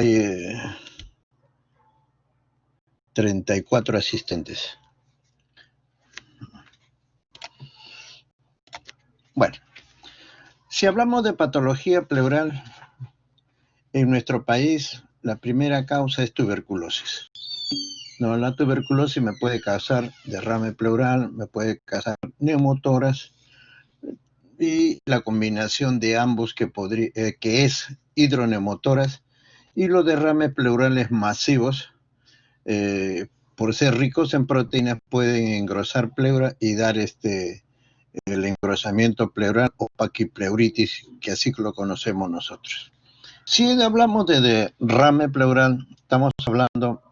hay 34 asistentes. Bueno, si hablamos de patología pleural, en nuestro país la primera causa es tuberculosis. No, la tuberculosis me puede causar derrame pleural, me puede causar neumotoras, y la combinación de ambos que es hidroneumotoras, y los derrames pleurales masivos, por ser ricos en proteínas, pueden engrosar pleura y dar el engrosamiento pleural o paquipleuritis, que así lo conocemos nosotros. Si hablamos de derrame pleural, estamos hablando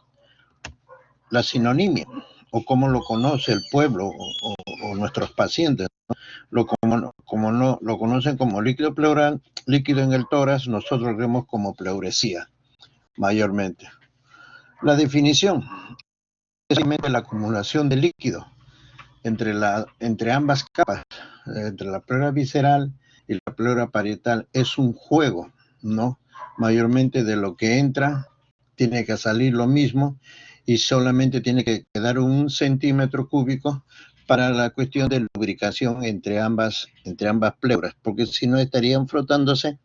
la sinonimia, o como lo conoce el pueblo o nuestros pacientes, ¿no? Como no lo conocen como líquido pleural, líquido en el tórax, nosotros lo vemos como pleuresía, mayormente. La definición es la acumulación de líquido entre ambas capas, entre la pleura visceral y la pleura parietal. Es un juego, ¿no? Mayormente de lo que entra, tiene que salir lo mismo, y solamente tiene que quedar 1 centímetro cúbico para la cuestión de lubricación entre ambas pleuras, porque si no estarían frotándose,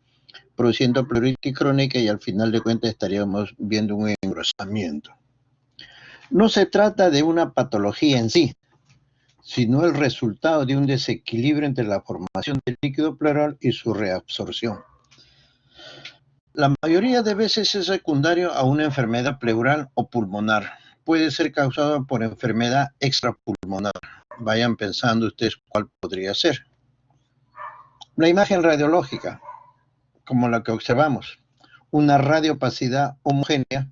produciendo pleuritis crónica, y al final de cuentas estaríamos viendo un engrosamiento. No se trata de una patología en sí, sino el resultado de un desequilibrio entre la formación del líquido pleural y su reabsorción. La mayoría de veces es secundario a una enfermedad pleural o pulmonar. Puede ser causado por enfermedad extrapulmonar. Vayan pensando ustedes cuál podría ser. La imagen radiológica, como la que observamos, una radiopacidad homogénea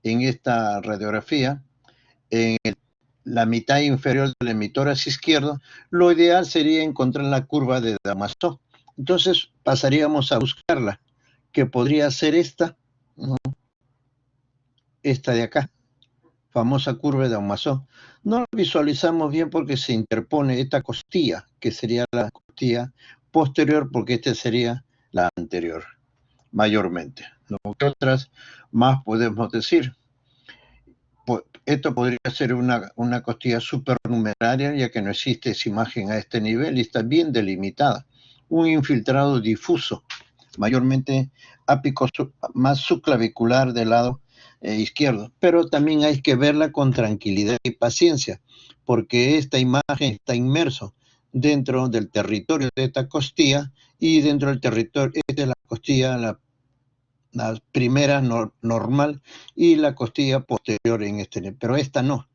en esta radiografía, en la mitad inferior del hemitórax izquierdo. Lo ideal sería encontrar la curva de Damasceno. Entonces pasaríamos a buscarla, que podría ser esta, ¿no? Esta de acá, famosa curva de Damasceno. No la visualizamos bien porque se interpone esta costilla, que sería la costilla posterior, porque esta sería la anterior, mayormente, ¿no? ¿Qué otras más podemos decir? Esto podría ser una costilla supernumeraria, ya que no existe esa imagen a este nivel y está bien delimitada. Un infiltrado difuso, mayormente ápico más subclavicular del lado izquierdo. Pero también hay que verla con tranquilidad y paciencia, porque esta imagen está inmerso dentro del territorio de esta costilla, y dentro del territorio, esta es la costilla, la primera normal, y la costilla posterior en pero esta no.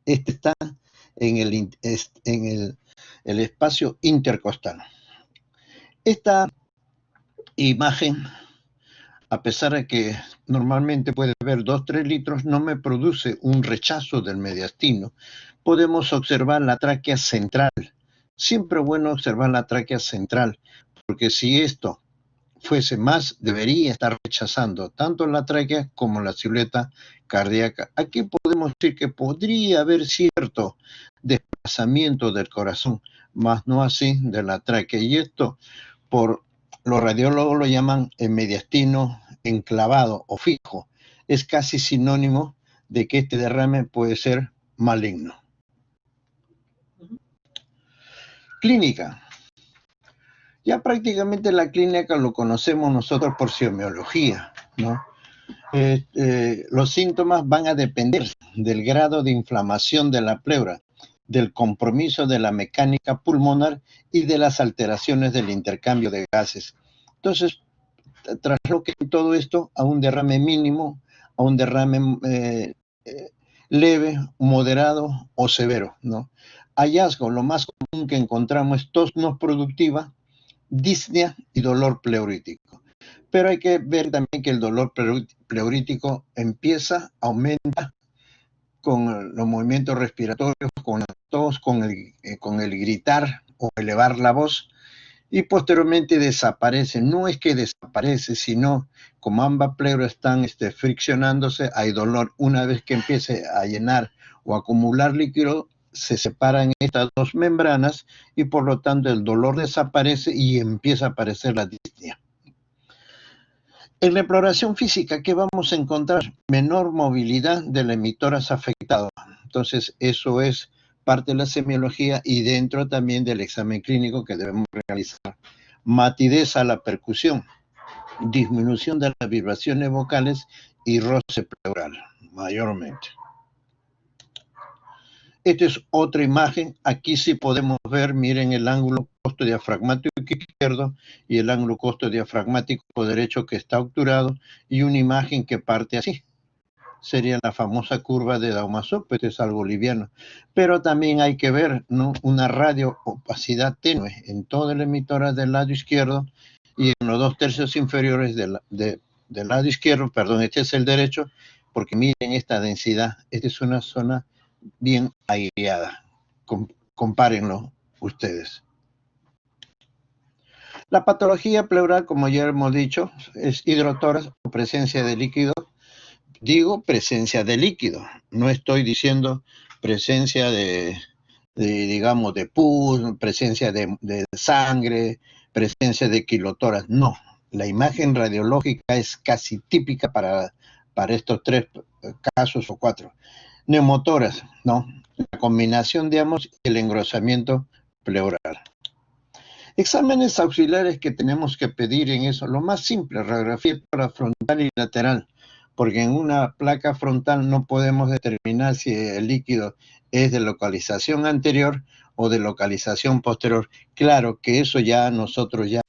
Esta está en el espacio intercostal. Esta imagen, a pesar de que normalmente puede haber 2-3 litros, no me produce un rechazo del mediastino. Podemos observar la tráquea central. Siempre es bueno observar la tráquea central, porque si esto fuese más, debería estar rechazando tanto la tráquea como la silueta cardíaca. Aquí podemos decir que podría haber cierto desplazamiento del corazón, mas no así de la tráquea. Y esto, por los radiólogos lo llaman el mediastino enclavado o fijo. Es casi sinónimo de que este derrame puede ser maligno. Clínica. Ya prácticamente la clínica lo conocemos nosotros por semiología, ¿no? Los síntomas van a depender del grado de inflamación de la pleura, del compromiso de la mecánica pulmonar y de las alteraciones del intercambio de gases. Entonces, trasloquen todo esto a un derrame mínimo, a un derrame leve, moderado o severo, ¿no? Hallazgo, lo más común que encontramos es tos no productiva, disnea y dolor pleurítico. Pero hay que ver también que el dolor pleurítico aumenta con los movimientos respiratorios, con la tos, con el gritar o elevar la voz, y posteriormente desaparece. No es que desaparece, sino como ambas pleuras están friccionándose, hay dolor. Una vez que empiece a llenar o acumular líquido, se separan estas dos membranas y por lo tanto el dolor desaparece y empieza a aparecer la disnea. En la exploración física, ¿qué vamos a encontrar? Menor movilidad de las emitoras afectadas. Entonces, eso es parte de la semiología y dentro también del examen clínico que debemos realizar. Matidez a la percusión, disminución de las vibraciones vocales y roce pleural, mayormente. Esta es otra imagen. Aquí sí podemos ver, miren el ángulo costodiafragmático izquierdo y el ángulo costodiafragmático derecho que está obturado y una imagen que parte así. Sería la famosa curva de Daumaso, pues es algo liviano. Pero también hay que ver, ¿no?, una radio-opacidad tenue en toda la emitora del lado izquierdo y en los 2/3 inferiores del lado izquierdo, perdón, este es el derecho, porque miren esta densidad, esta es una zona bien aireada. Compárenlo ustedes. La patología pleural, como ya hemos dicho, es hidrotórax o presencia de líquido. Digo presencia de líquido, no estoy diciendo presencia digamos, de pus, presencia de sangre, presencia de kilotoras. No, la imagen radiológica es casi típica para estos 3 casos o 4. Neumotoras, ¿no? La combinación de ambos y el engrosamiento pleural. Exámenes auxiliares que tenemos que pedir en eso, lo más simple, radiografía frontal y lateral, porque en una placa frontal no podemos determinar si el líquido es de localización anterior o de localización posterior. Claro que eso ya nosotros ya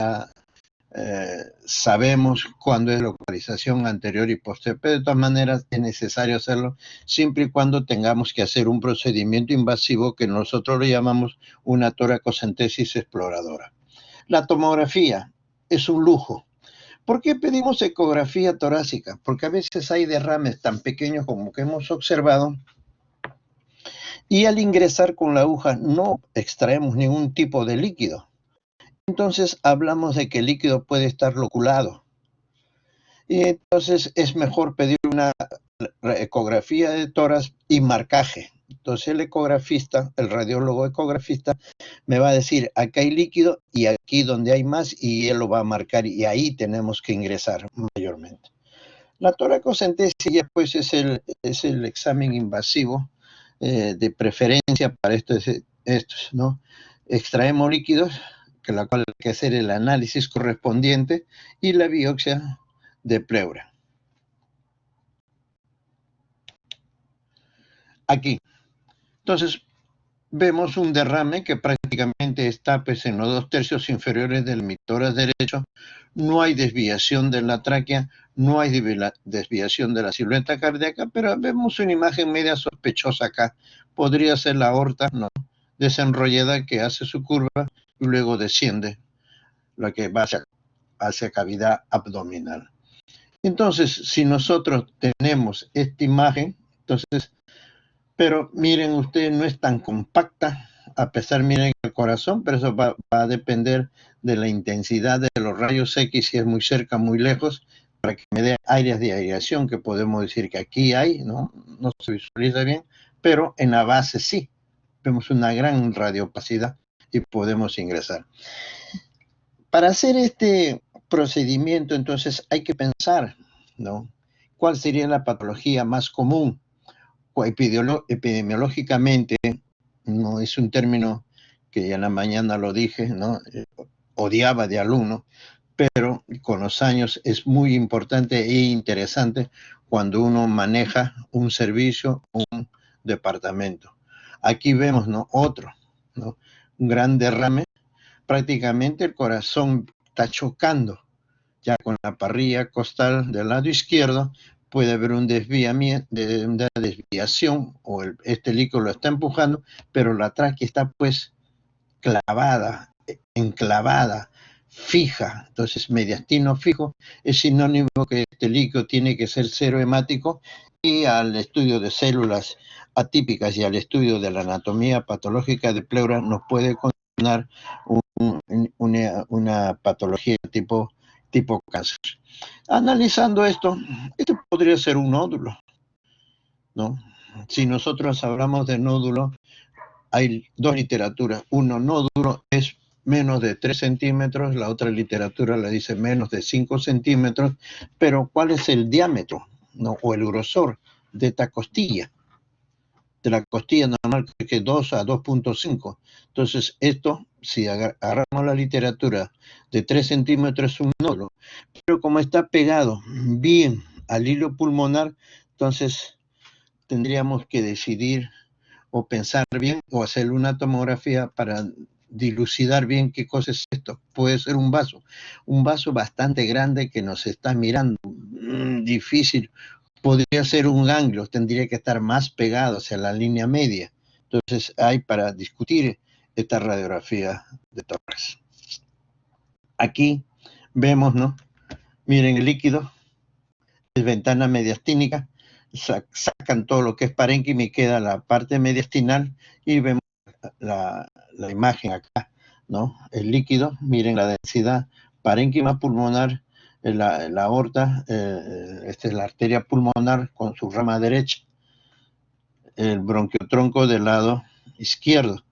sabemos cuándo es localización anterior y posterior, pero de todas maneras es necesario hacerlo siempre y cuando tengamos que hacer un procedimiento invasivo que nosotros le llamamos una toracocentesis exploradora. La tomografía es un lujo. ¿Por qué pedimos ecografía torácica? Porque a veces hay derrames tan pequeños como que hemos observado y al ingresar con la aguja no extraemos ningún tipo de líquido. Entonces hablamos de que el líquido puede estar loculado. Y entonces es mejor pedir una ecografía de tórax y marcaje. Entonces el ecografista, el radiólogo ecografista, me va a decir, acá hay líquido y aquí donde hay más, y él lo va a marcar y ahí tenemos que ingresar mayormente. La toracocentesis pues es el examen invasivo de preferencia para estos, ¿no? Extraemos líquidos, que la cual hay que hacer el análisis correspondiente y la biopsia de pleura. Aquí. Entonces, vemos un derrame que prácticamente está pues, en los 2/3 inferiores del emitórax derecho. No hay desviación de la tráquea, no hay desviación de la silueta cardíaca, pero vemos una imagen media sospechosa acá. Podría ser la aorta, ¿no?, desenrollada que hace su curva y luego desciende, la que va hacia cavidad abdominal. Entonces, si nosotros tenemos esta imagen, entonces, pero miren ustedes, no es tan compacta, a pesar, miren el corazón, pero eso va a depender de la intensidad de los rayos X, si es muy cerca, muy lejos, para que me dé áreas de aireación, que podemos decir que aquí hay, ¿no? No se visualiza bien, pero en la base sí, vemos una gran radioopacidad y podemos ingresar. Para hacer este procedimiento, entonces, hay que pensar, ¿no?, ¿cuál sería la patología más común? Epidemiológicamente, no es un término que ya en la mañana lo dije, ¿no? Odiaba de alumno, pero con los años es muy importante e interesante cuando uno maneja un servicio, un departamento. Aquí vemos, ¿no?, otro, ¿no?, un gran derrame, prácticamente el corazón está chocando ya con la parrilla costal del lado izquierdo. Puede haber un desviamiento, una desviación, o este líquido lo está empujando, pero la tráquea está pues clavada, enclavada, fija. Entonces, mediastino fijo es sinónimo que este líquido tiene que ser cero hemático, y al estudio de células atípicas y al estudio de la anatomía patológica de pleura nos puede condenar una patología tipo cáncer. Analizando esto podría ser un nódulo, ¿no? Si nosotros hablamos de nódulo, hay dos literaturas. Uno, nódulo es menos de 3 centímetros, la otra literatura le dice menos de 5 centímetros, pero ¿cuál es el diámetro, no, o el grosor de esta costilla? De la costilla normal, que es 2 a 2.5. Entonces, esto, si agarramos la literatura de 3 centímetros, es un nódulo, pero como está pegado bien al hilo pulmonar, entonces tendríamos que decidir o pensar bien o hacer una tomografía para dilucidar bien qué cosa es esto. Puede ser un vaso bastante grande que nos está mirando, difícil. Podría ser un ganglio, tendría que estar más pegado hacia la línea media. Entonces hay para discutir esta radiografía de tórax. Aquí vemos, ¿no? Miren el líquido, es ventana mediastínica, sacan todo lo que es parénquima y queda la parte mediastinal y vemos la imagen acá, ¿no? El líquido, miren la densidad, parénquima pulmonar, la aorta, esta es la arteria pulmonar con su rama derecha, el bronquiotronco del lado izquierdo,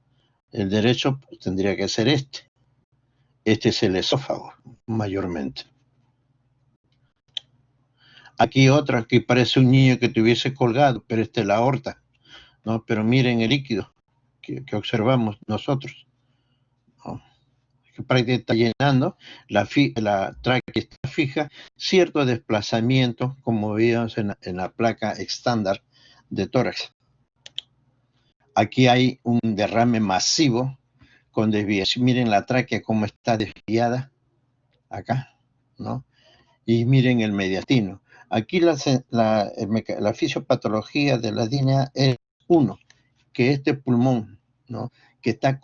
el derecho tendría que ser este es el esófago, mayormente. Aquí otra que parece un niño que tuviese colgado, pero esta es la aorta, ¿no? Pero miren el líquido que observamos nosotros, ¿no? Que prácticamente está llenando, la tráquea está fija, cierto desplazamiento, como veíamos en la placa estándar de tórax. Aquí hay un derrame masivo con desviación. Miren la tráquea cómo está desviada acá, ¿no? Y miren el mediastino. Aquí la fisiopatología de la DINA es uno, que este pulmón, ¿no? Que está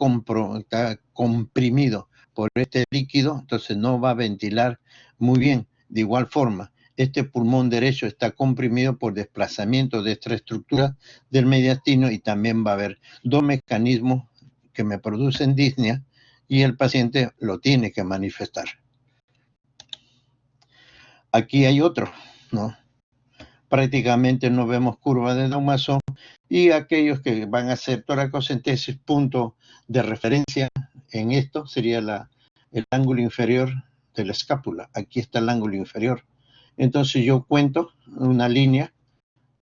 comprimido por este líquido, entonces no va a ventilar muy bien. De igual forma, este pulmón derecho está comprimido por desplazamiento de esta estructura del mediastino y también va a haber dos mecanismos que me producen disnea y el paciente lo tiene que manifestar. Aquí hay otro, ¿no? Prácticamente no vemos curva de Daumason y aquellos que van a hacer toracocentesis, punto de referencia en esto sería el ángulo inferior de la escápula. Aquí está el ángulo inferior. Entonces yo cuento una línea,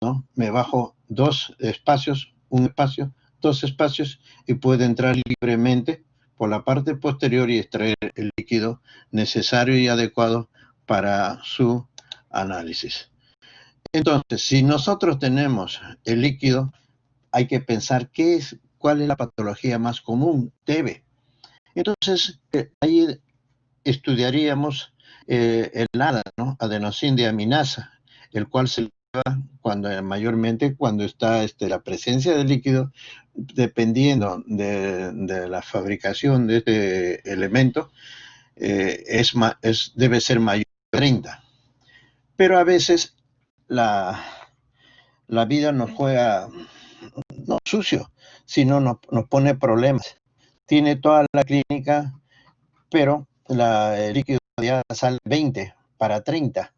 ¿no? Me bajo dos espacios, un espacio, dos espacios y puedo entrar libremente por la parte posterior y extraer el líquido necesario y adecuado para su análisis. Entonces, si nosotros tenemos el líquido, hay que pensar cuál es la patología más común, TB. Entonces, ahí estudiaríamos el ADA, ¿no? Adenosíndeaminasa, el cual se mayormente cuando está la presencia de líquido, dependiendo de la fabricación de este elemento, debe ser mayor de 30. Pero a veces la vida nos juega, no sucio, sino nos pone problemas. Tiene toda la clínica, pero el líquido ya sale 20 para 30,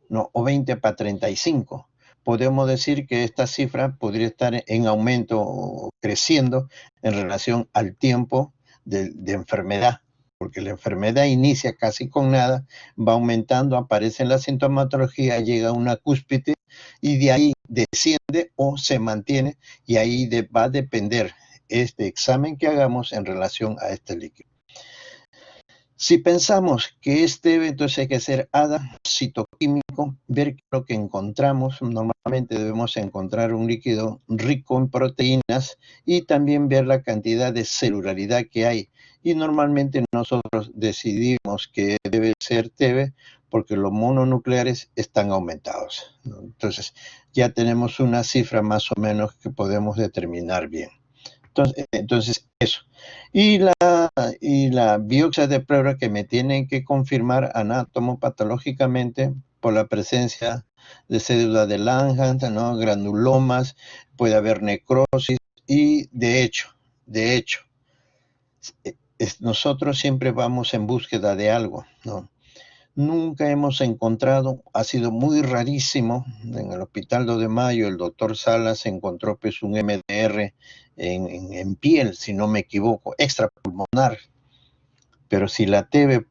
no, o 20 para 35. Podemos decir que esta cifra podría estar en aumento o creciendo en relación al tiempo de enfermedad, porque la enfermedad inicia casi con nada, va aumentando, aparece en la sintomatología, llega a una cúspide y de ahí desciende o se mantiene y ahí va a depender este examen que hagamos en relación a este líquido. Si pensamos que entonces hay que hacer ADA citoquímico, ver lo que encontramos. Normalmente debemos encontrar un líquido rico en proteínas y también ver la cantidad de celularidad que hay. Y normalmente nosotros decidimos que debe ser TB porque los mononucleares están aumentados, ¿no? Entonces ya tenemos una cifra más o menos que podemos determinar bien. Entonces eso. Y la biopsia de pleura que me tienen que confirmar anatomopatológicamente por la presencia de células de Langhans, ¿no? Granulomas, puede haber necrosis y de hecho, nosotros siempre vamos en búsqueda de algo, ¿no? Nunca hemos encontrado, ha sido muy rarísimo, en el Hospital 2 de Mayo el doctor Salas encontró pues un MDR en piel, si no me equivoco, extra pulmonar. Pero si la TB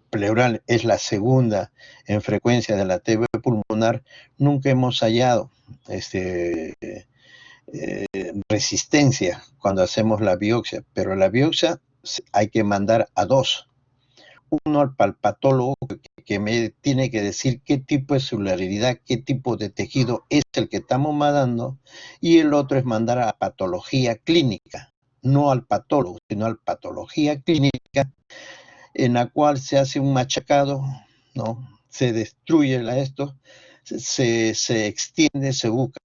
pleural es la segunda en frecuencia de la TB pulmonar, nunca hemos hallado resistencia cuando hacemos la biopsia. Pero la biopsia hay que mandar a dos. Uno al palpatólogo que me tiene que decir qué tipo de celularidad, qué tipo de tejido es el que estamos mandando, y el otro es mandar a patología clínica, no al patólogo, sino a patología clínica, en la cual se hace un machacado, ¿no? Se destruye esto, se extiende, se busca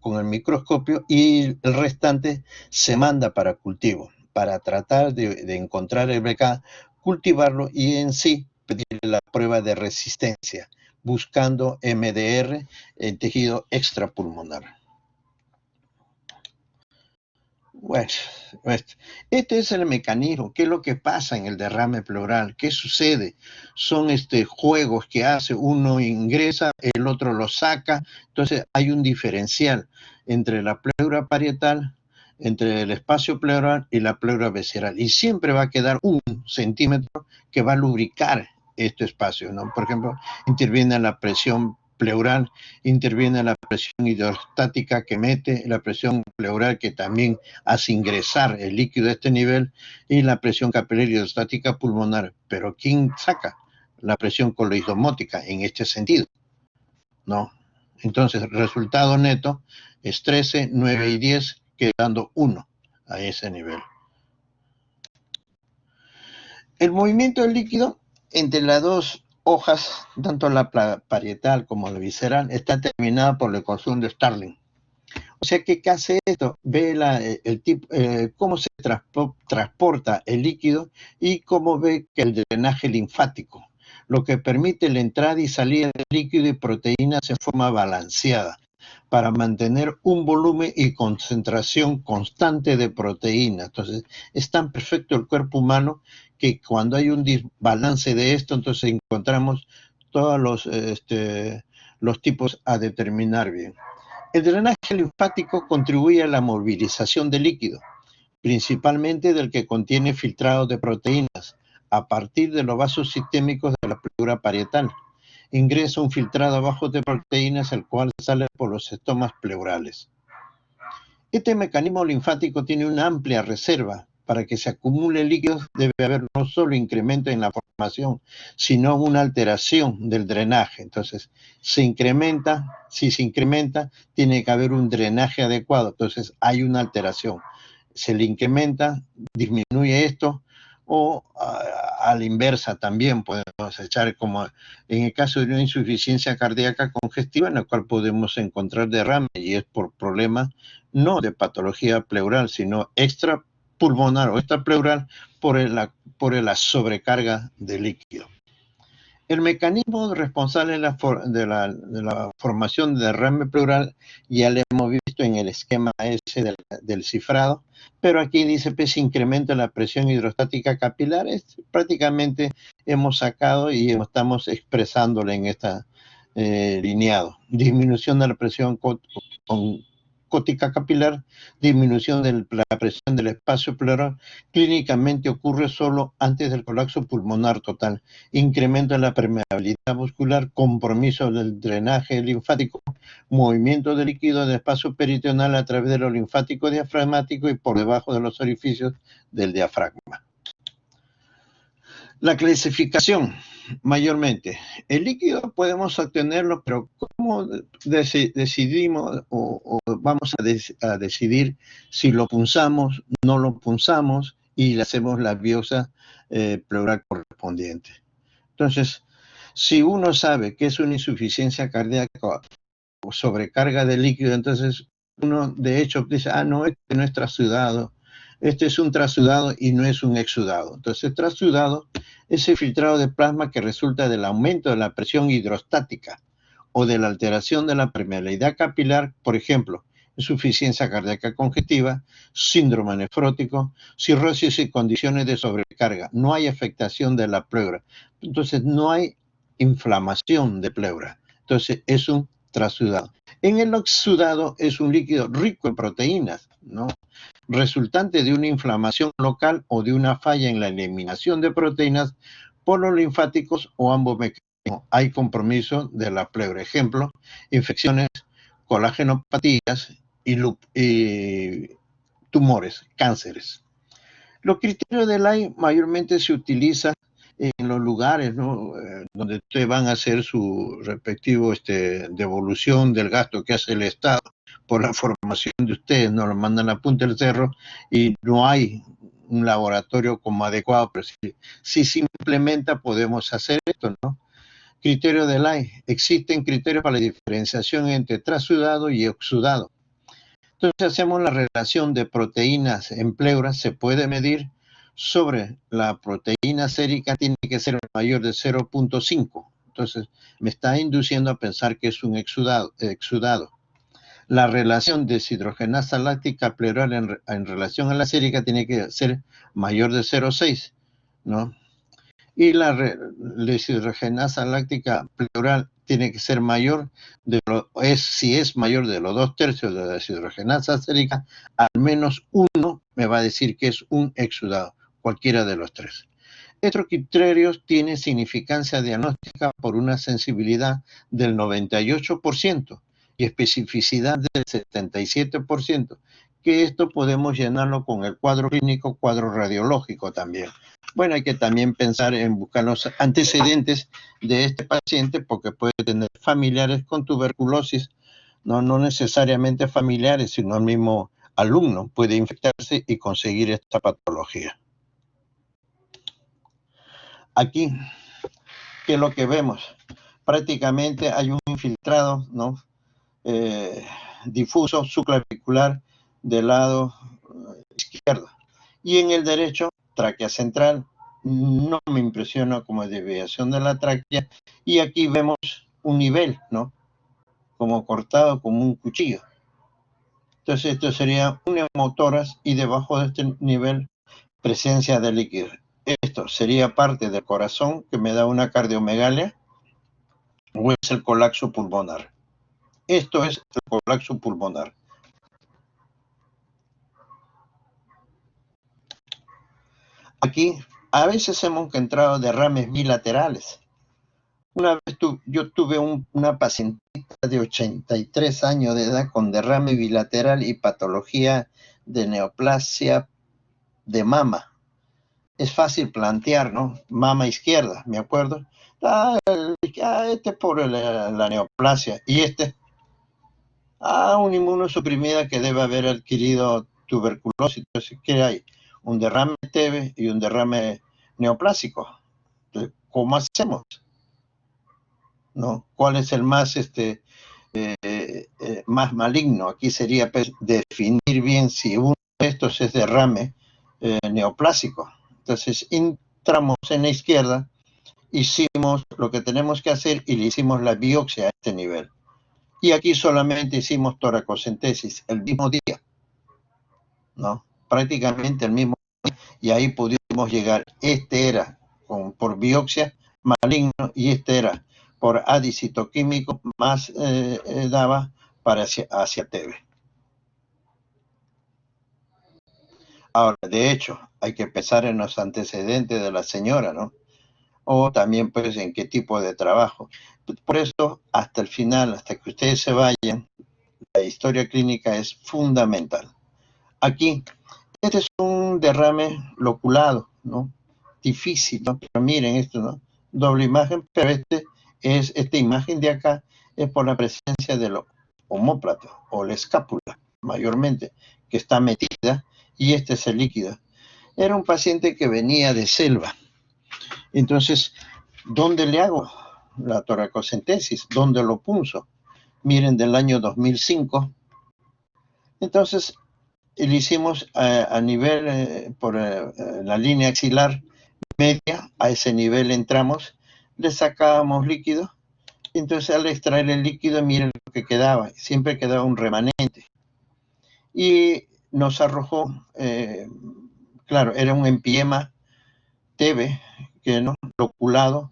con el microscopio y el restante se manda para cultivo, para tratar de encontrar el BK, cultivarlo y en sí pedir la prueba de resistencia, buscando MDR en tejido extrapulmonar. Bueno, este es el mecanismo. ¿Qué es lo que pasa en el derrame pleural? ¿Qué sucede? Son juegos que hace, uno ingresa, el otro lo saca. Entonces hay un diferencial entre la pleura parietal, entre el espacio pleural y la pleura visceral. Y siempre va a quedar 1 centímetro que va a lubricar este espacio, ¿no? Por ejemplo, interviene la presión pleural, interviene la presión hidrostática que mete, la presión pleural que también hace ingresar el líquido a este nivel y la presión capilar hidrostática pulmonar. Pero ¿quién saca la presión coloidosmótica en este sentido? ¿No? Entonces, resultado neto es 13, 9 y 10, quedando 1 a ese nivel. El movimiento del líquido entre las dos hojas, tanto la parietal como la visceral, está determinada por la ecuación de Starling. O sea, ¿qué hace esto? Ve cómo se transporta el líquido y cómo ve que el drenaje linfático, lo que permite la entrada y salida de líquido y proteínas en forma balanceada para mantener un volumen y concentración constante de proteínas. Entonces, es tan perfecto el cuerpo humano que cuando hay un desbalance de esto, entonces encontramos todos los tipos a determinar bien. El drenaje linfático contribuye a la movilización de líquido, principalmente del que contiene filtrado de proteínas, a partir de los vasos sistémicos de la pleura parietal. Ingresa un filtrado bajo de proteínas, el cual sale por los estomas pleurales. Este mecanismo linfático tiene una amplia reserva. Para que se acumule líquido debe haber no solo incremento en la formación, sino una alteración del drenaje. Entonces, si se incrementa, tiene que haber un drenaje adecuado. Entonces, hay una alteración. Se le incrementa, disminuye esto, o a la inversa también podemos echar, como en el caso de una insuficiencia cardíaca congestiva, en la cual podemos encontrar derrame, y es por problemas no de patología pleural, sino extrapulmonar o extrapleural por la sobrecarga de líquido. El mecanismo responsable de la formación de derrame pleural ya lo hemos visto en el esquema ese del cifrado, pero aquí dice que se incrementa la presión hidrostática capilar. Prácticamente hemos sacado y estamos expresándola en esta lineado. Disminución de la presión cótica capilar, disminución de la presión del espacio pleural, clínicamente ocurre solo antes del colapso pulmonar total, incremento en la permeabilidad muscular, compromiso del drenaje linfático, movimiento de líquido del espacio peritoneal a través de lo linfático diafragmático y por debajo de los orificios del diafragma. La clasificación, mayormente. El líquido podemos obtenerlo, pero ¿cómo decidimos o vamos a decidir si lo punzamos, no lo punzamos y le hacemos la biopsia pleural correspondiente? Entonces, si uno sabe que es una insuficiencia cardíaca o sobrecarga de líquido, entonces uno de hecho dice, no, este no es trasudado. Este es un trasudado y no es un exudado. Entonces, trasudado es el filtrado de plasma que resulta del aumento de la presión hidrostática o de la alteración de la permeabilidad capilar, por ejemplo, insuficiencia cardíaca congestiva, síndrome nefrótico, cirrosis y condiciones de sobrecarga. No hay afectación de la pleura. Entonces, no hay inflamación de pleura. Entonces, es un trasudado. En el exudado es un líquido rico en proteínas, ¿no? Resultante de una inflamación local o de una falla en la eliminación de proteínas por los linfáticos o ambos mecanismos. Hay compromiso de la pleura. Ejemplo, infecciones, colagenopatías y tumores, cánceres. Los criterios de Lai mayormente se utilizan en los lugares, ¿no? Donde ustedes van a hacer su respectivo devolución del gasto que hace el Estado por la formación de ustedes, nos lo mandan a punta del cerro y no hay un laboratorio como adecuado, pero si se implementa podemos hacer esto, ¿no? Criterio de Lai. Existen criterios para la diferenciación entre transudado y exudado. Entonces hacemos la relación de proteínas en pleura, se puede medir sobre la proteína sérica, tiene que ser mayor de 0.5. Entonces me está induciendo a pensar que es un exudado. La relación de deshidrogenasa láctica pleural en relación a la sérica tiene que ser mayor de 0.6, ¿no? Y la deshidrogenasa láctica pleural tiene que ser mayor si es mayor de los 2/3 de la deshidrogenasa sérica, al menos uno me va a decir que es un exudado, cualquiera de los tres. Estos criterios tienen significancia diagnóstica por una sensibilidad del 98% y especificidad del 77%, que esto podemos llenarlo con el cuadro clínico, cuadro radiológico también. Bueno, hay que también pensar en buscar los antecedentes de este paciente porque puede tener familiares con tuberculosis, no necesariamente familiares, sino el mismo alumno puede infectarse y conseguir esta patología. Aquí, ¿qué es lo que vemos? Prácticamente hay un infiltrado, ¿no? Difuso subclavicular del lado izquierdo. Y en el derecho, tráquea central, no me impresiona como desviación de la tráquea. Y aquí vemos un nivel, ¿no? Como cortado, como un cuchillo. Entonces esto sería un neumotórax y debajo de este nivel, presencia de líquido. Esto sería parte del corazón que me da una cardiomegalia o es el colapso pulmonar. Esto es el colapso pulmonar. Aquí a veces hemos encontrado derrames bilaterales. Una vez yo tuve una pacientita de 83 años de edad con derrame bilateral y patología de neoplasia de mama. Es fácil plantear, ¿no? Mama izquierda, me acuerdo. Este es por la neoplasia. Y una inmunosuprimida que debe haber adquirido tuberculosis. Entonces, ¿qué hay? Un derrame TB y un derrame neoplásico. Entonces, ¿cómo hacemos? ¿No? ¿Cuál es el más, más maligno? Aquí sería pues, definir bien si uno de estos es derrame neoplásico. Entonces, entramos en la izquierda, hicimos lo que tenemos que hacer y le hicimos la biopsia a este nivel. Y aquí solamente hicimos toracocentesis el mismo día, ¿no? Prácticamente el mismo día. Y ahí pudimos llegar. Este era por biopsia maligno y este era por adicitoquímico más daba para hacia TB. Ahora, de hecho, hay que pensar en los antecedentes de la señora, ¿no? O también pues en qué tipo de trabajo. Por eso, hasta el final, hasta que ustedes se vayan, la historia clínica es fundamental. Aquí, este es un derrame loculado, ¿no? Difícil, ¿no? Pero miren esto, ¿no? Doble imagen, pero esta imagen de acá es por la presencia del omóplato o la escápula, mayormente, que está metida, y este es el líquido. Era un paciente que venía de selva. Entonces, ¿dónde le hago la toracocentesis? ¿Dónde lo punzo? Miren, del año 2005. Entonces, le hicimos a nivel, por la línea axilar media, a ese nivel entramos, le sacábamos líquido, entonces al extraer el líquido, miren lo que quedaba, siempre quedaba un remanente. Y nos arrojó, claro, era un empiema TB, que no, loculado,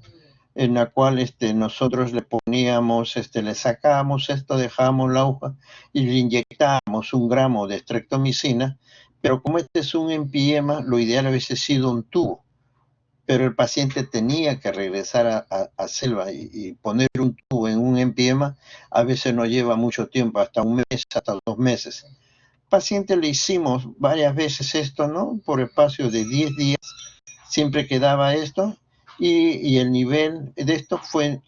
en la cual nosotros le poníamos, le sacábamos esto, dejábamos la aguja y le inyectábamos 1 gramo de streptomicina, pero como este es un empiema, lo ideal hubiese sido un tubo, pero el paciente tenía que regresar a selva y poner un tubo en un empiema, a veces no lleva mucho tiempo, hasta 1 mes, hasta 2 meses. Paciente le hicimos varias veces esto, ¿no? Por espacio de 10 días, siempre quedaba esto, y el nivel de esto fue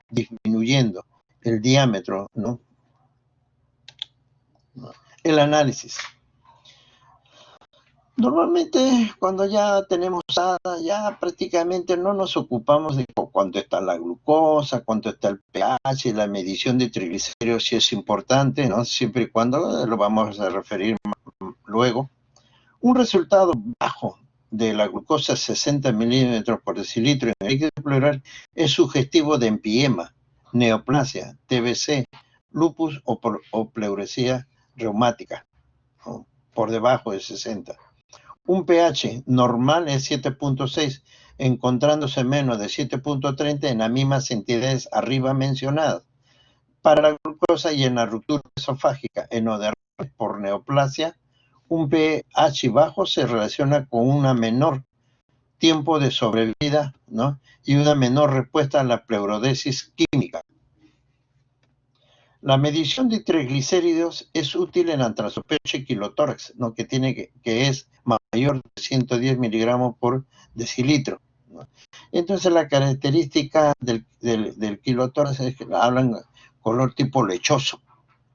disminuyendo, el diámetro, ¿no? El análisis. Normalmente cuando ya tenemos ADA, ya prácticamente no nos ocupamos de cuánto está la glucosa, cuánto está el pH, la medición de triglicéridos sí es importante, ¿no? Siempre y cuando lo vamos a referir luego. Un resultado bajo de la glucosa 60 milímetros por decilitro en el líquido pleural es sugestivo de empiema, neoplasia, TBC, lupus o pleuresía reumática, ¿no? Por debajo de 60. Un pH normal es 7.6, encontrándose menos de 7.30 en las mismas entidades arriba mencionadas. Para la glucosa y en la ruptura esofágica enodermal por neoplasia, un pH bajo se relaciona con una menor tiempo de sobrevida, ¿no? Y una menor respuesta a la pleurodesis química. La medición de triglicéridos es útil en antrasospecha y kilotórax, ¿no? Que es mayor de 110 miligramos por decilitro, ¿no? Entonces la característica del kilotórax es que hablan color tipo lechoso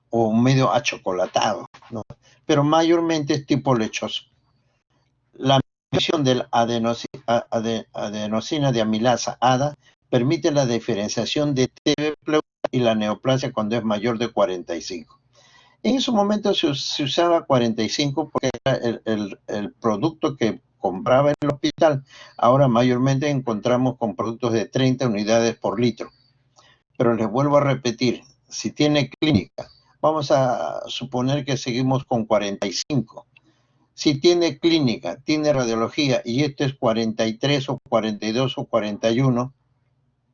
o medio achocolatado, ¿no? Pero mayormente es tipo lechoso. La medición del adenosina de amilasa, ADA, permite la diferenciación de TB pleural y la neoplasia cuando es mayor de 45. En ese momento se usaba 45 porque era el producto que compraba en el hospital. Ahora mayormente encontramos con productos de 30 unidades por litro. Pero les vuelvo a repetir, si tiene clínica, vamos a suponer que seguimos con 45. Si tiene clínica, tiene radiología y este es 43 o 42 o 41,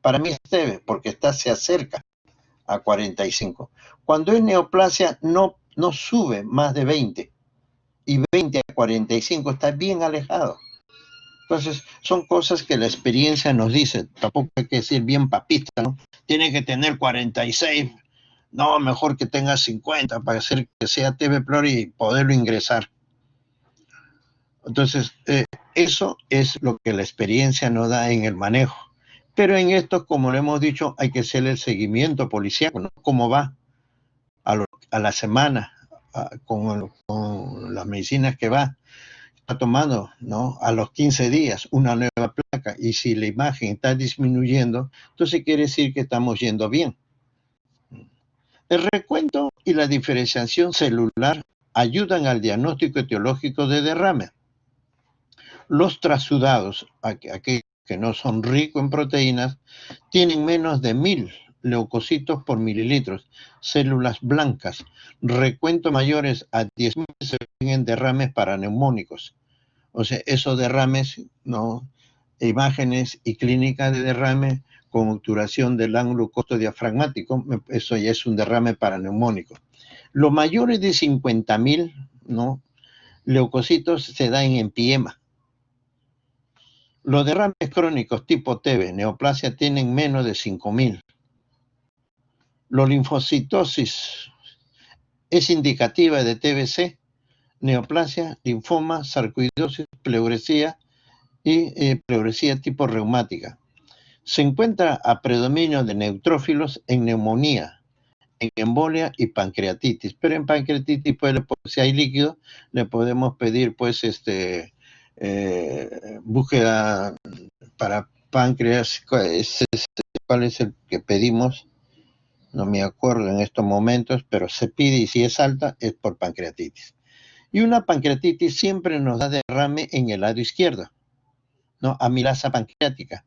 para mí es TB porque se acerca a 45. Cuando es neoplasia no sube más de 20 y 20 a 45 está bien alejado. Entonces son cosas que la experiencia nos dice, tampoco hay que decir bien papista, ¿no? Tiene que tener 46, no, mejor que tenga 50 para hacer que sea TB pleural y poderlo ingresar. Entonces, eso es lo que la experiencia nos da en el manejo. Pero en esto, como lo hemos dicho, hay que hacer el seguimiento policiaco, ¿no? ¿Cómo va a la semana con las medicinas que está tomando, ¿no? A los 15 días una nueva placa, y si la imagen está disminuyendo, entonces quiere decir que estamos yendo bien. El recuento y la diferenciación celular ayudan al diagnóstico etiológico de derrame. Los trasudados, aquellos que no son ricos en proteínas, tienen menos de 1000 leucocitos por mililitros, células blancas. Recuentos mayores a 10.000 se ven en derrames paraneumónicos. O sea, esos derrames, ¿no? Imágenes y clínica de derrame con obturación del ángulo costodiafragmático, eso ya es un derrame paraneumónico. Los mayores de 50.000, ¿no? leucocitos se dan en empiema. Los derrames crónicos tipo TB, neoplasia, tienen menos de 5.000. La linfocitosis es indicativa de TBC, neoplasia, linfoma, sarcoidosis, pleuresía y pleuresía tipo reumática. Se encuentra a predominio de neutrófilos en neumonía, en embolia y pancreatitis. Pero en pancreatitis, pues, si hay líquido, le podemos pedir, pues, búsqueda para páncreas. ¿Cuál es el que pedimos? No me acuerdo en estos momentos, pero se pide, y si es alta es por pancreatitis. Y una pancreatitis siempre nos da derrame en el lado izquierdo, ¿no? Amilasa pancreática.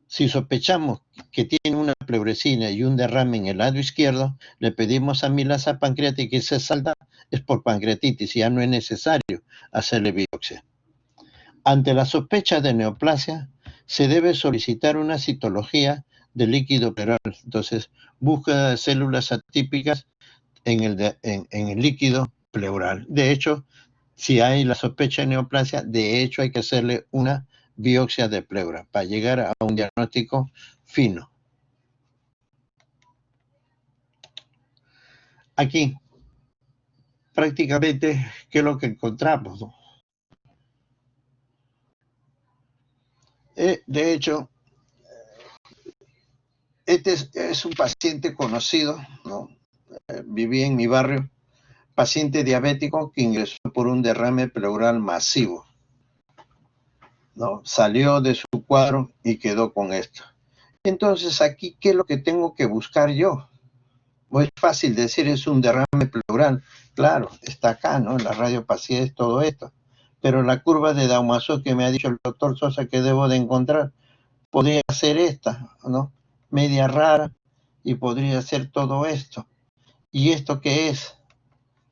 Si sospechamos que tiene una pleuresina y un derrame en el lado izquierdo, le pedimos amilasa pancreática y si es alta es por pancreatitis, y ya no es necesario hacerle biopsia. Ante la sospecha de neoplasia, se debe solicitar una citología del líquido pleural. Entonces, búsqueda de células atípicas en el líquido pleural. De hecho, si hay la sospecha de neoplasia, de hecho hay que hacerle una biopsia de pleura para llegar a un diagnóstico fino. Aquí, prácticamente, ¿qué es lo que encontramos, no? De hecho, este es un paciente conocido, ¿no? Vivía en mi barrio, paciente diabético que ingresó por un derrame pleural masivo, ¿no? Salió de su cuadro y quedó con esto. Entonces, aquí, ¿qué es lo que tengo que buscar yo? Pues es fácil decir, es un derrame pleural. Claro, está acá, ¿no? En la radiopatía es todo esto. Pero la curva de Daumaso que me ha dicho el doctor Sosa que debo de encontrar, podría ser esta, ¿no? Media rara, y podría ser todo esto. ¿Y esto qué es?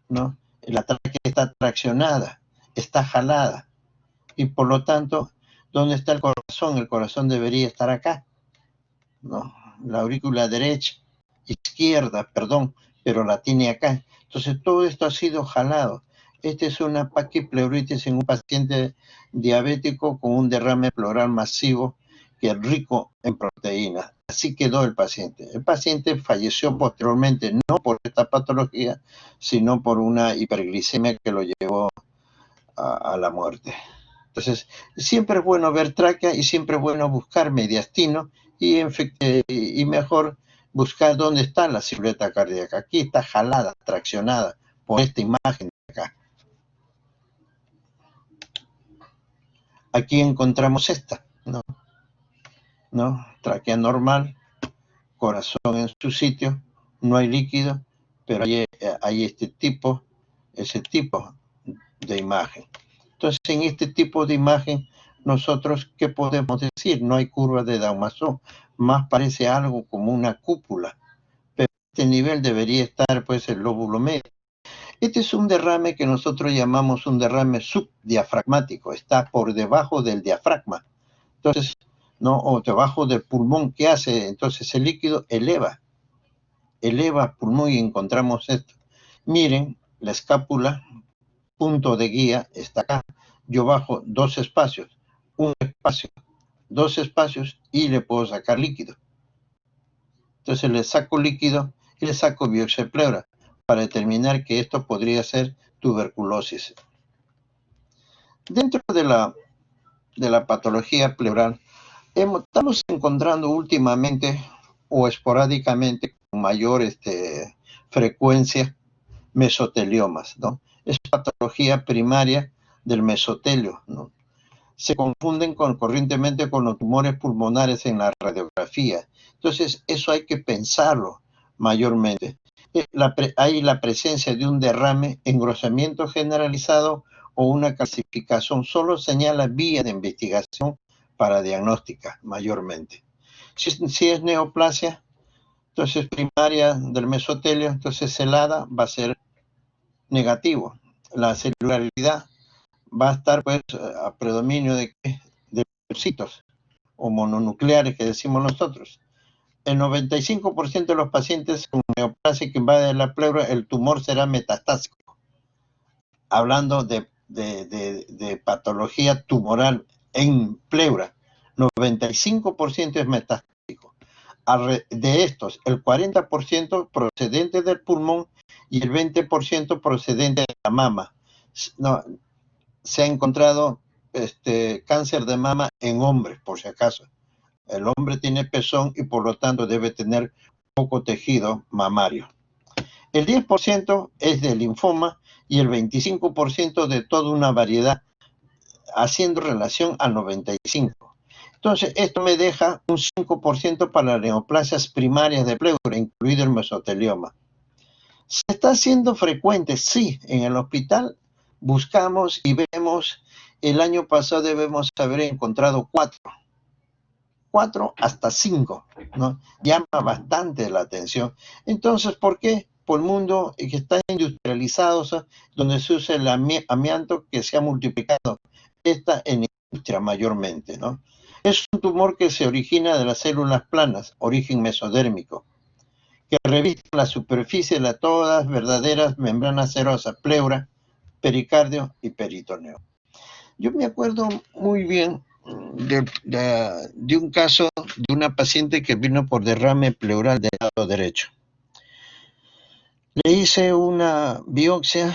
¿No? La tráquea está traccionada, está jalada. Y por lo tanto, ¿dónde está el corazón? El corazón debería estar acá, ¿no? La aurícula derecha, izquierda, perdón, pero la tiene acá. Entonces todo esto ha sido jalado. Esta es una paquipleuritis en un paciente diabético con un derrame pleural masivo que es rico en proteínas. Así quedó el paciente. El paciente falleció posteriormente, no por esta patología, sino por una hiperglicemia que lo llevó a la muerte. Entonces, siempre es bueno ver tráquea y siempre es bueno buscar mediastino y mejor buscar dónde está la silueta cardíaca. Aquí está jalada, traccionada por esta imagen de acá. Aquí encontramos esta, ¿no? ¿No? Tráquea normal, corazón en su sitio, no hay líquido, pero hay ese tipo de imagen. Entonces, en este tipo de imagen, nosotros, ¿qué podemos decir? No hay curva de Daumaso, más parece algo como una cúpula, pero este nivel debería estar, pues, el lóbulo medio. Este es un derrame que nosotros llamamos un derrame subdiafragmático, está por debajo del diafragma. Entonces, ¿no? O debajo del pulmón, ¿qué hace? Entonces, el líquido eleva pulmón y encontramos esto. Miren, la escápula, punto de guía, está acá. Yo bajo dos espacios, un espacio, dos espacios y le puedo sacar líquido. Entonces le saco líquido y le saco biopsia de pleura para determinar que esto podría ser tuberculosis. Dentro de la patología pleural, estamos encontrando últimamente o esporádicamente con mayor frecuencia mesoteliomas, ¿no? Es patología primaria del mesotelio, ¿no? Se confunden corrientemente con los tumores pulmonares en la radiografía. Entonces, eso hay que pensarlo mayormente. Hay la presencia de un derrame, engrosamiento generalizado o una calcificación. Solo señala vía de investigación para diagnóstica mayormente. Si es neoplasia, entonces primaria del mesotelio, entonces celada va a ser negativo. La celularidad va a estar pues a predominio de leucocitos o mononucleares que decimos nosotros. El 95% de los pacientes con neoplasia que invade la pleura, el tumor será metastásico. Hablando de patología tumoral en pleura, 95% es metastásico. De estos, el 40% procedente del pulmón y el 20% procedente de la mama. No, se ha encontrado cáncer de mama en hombres, por si acaso. El hombre tiene pezón y por lo tanto debe tener poco tejido mamario. El 10% es de linfoma y el 25% de toda una variedad, haciendo relación al 95%. Entonces, esto me deja un 5% para las neoplasias primarias de pleura, incluido el mesotelioma. ¿Se está haciendo frecuente? Sí, en el hospital buscamos y vemos, el año pasado debemos haber encontrado 4 hasta 5, ¿no? Llama bastante la atención. Entonces, ¿por qué? Por el mundo que está industrializado, donde se usa el amianto que se ha multiplicado. Esta en industria mayormente, ¿no? Es un tumor que se origina de las células planas, origen mesodérmico, que revisten la superficie de todas verdaderas membranas serosas, pleura, pericardio y peritoneo. Yo me acuerdo muy bien de un caso de una paciente que vino por derrame pleural del lado derecho. Le hice una biopsia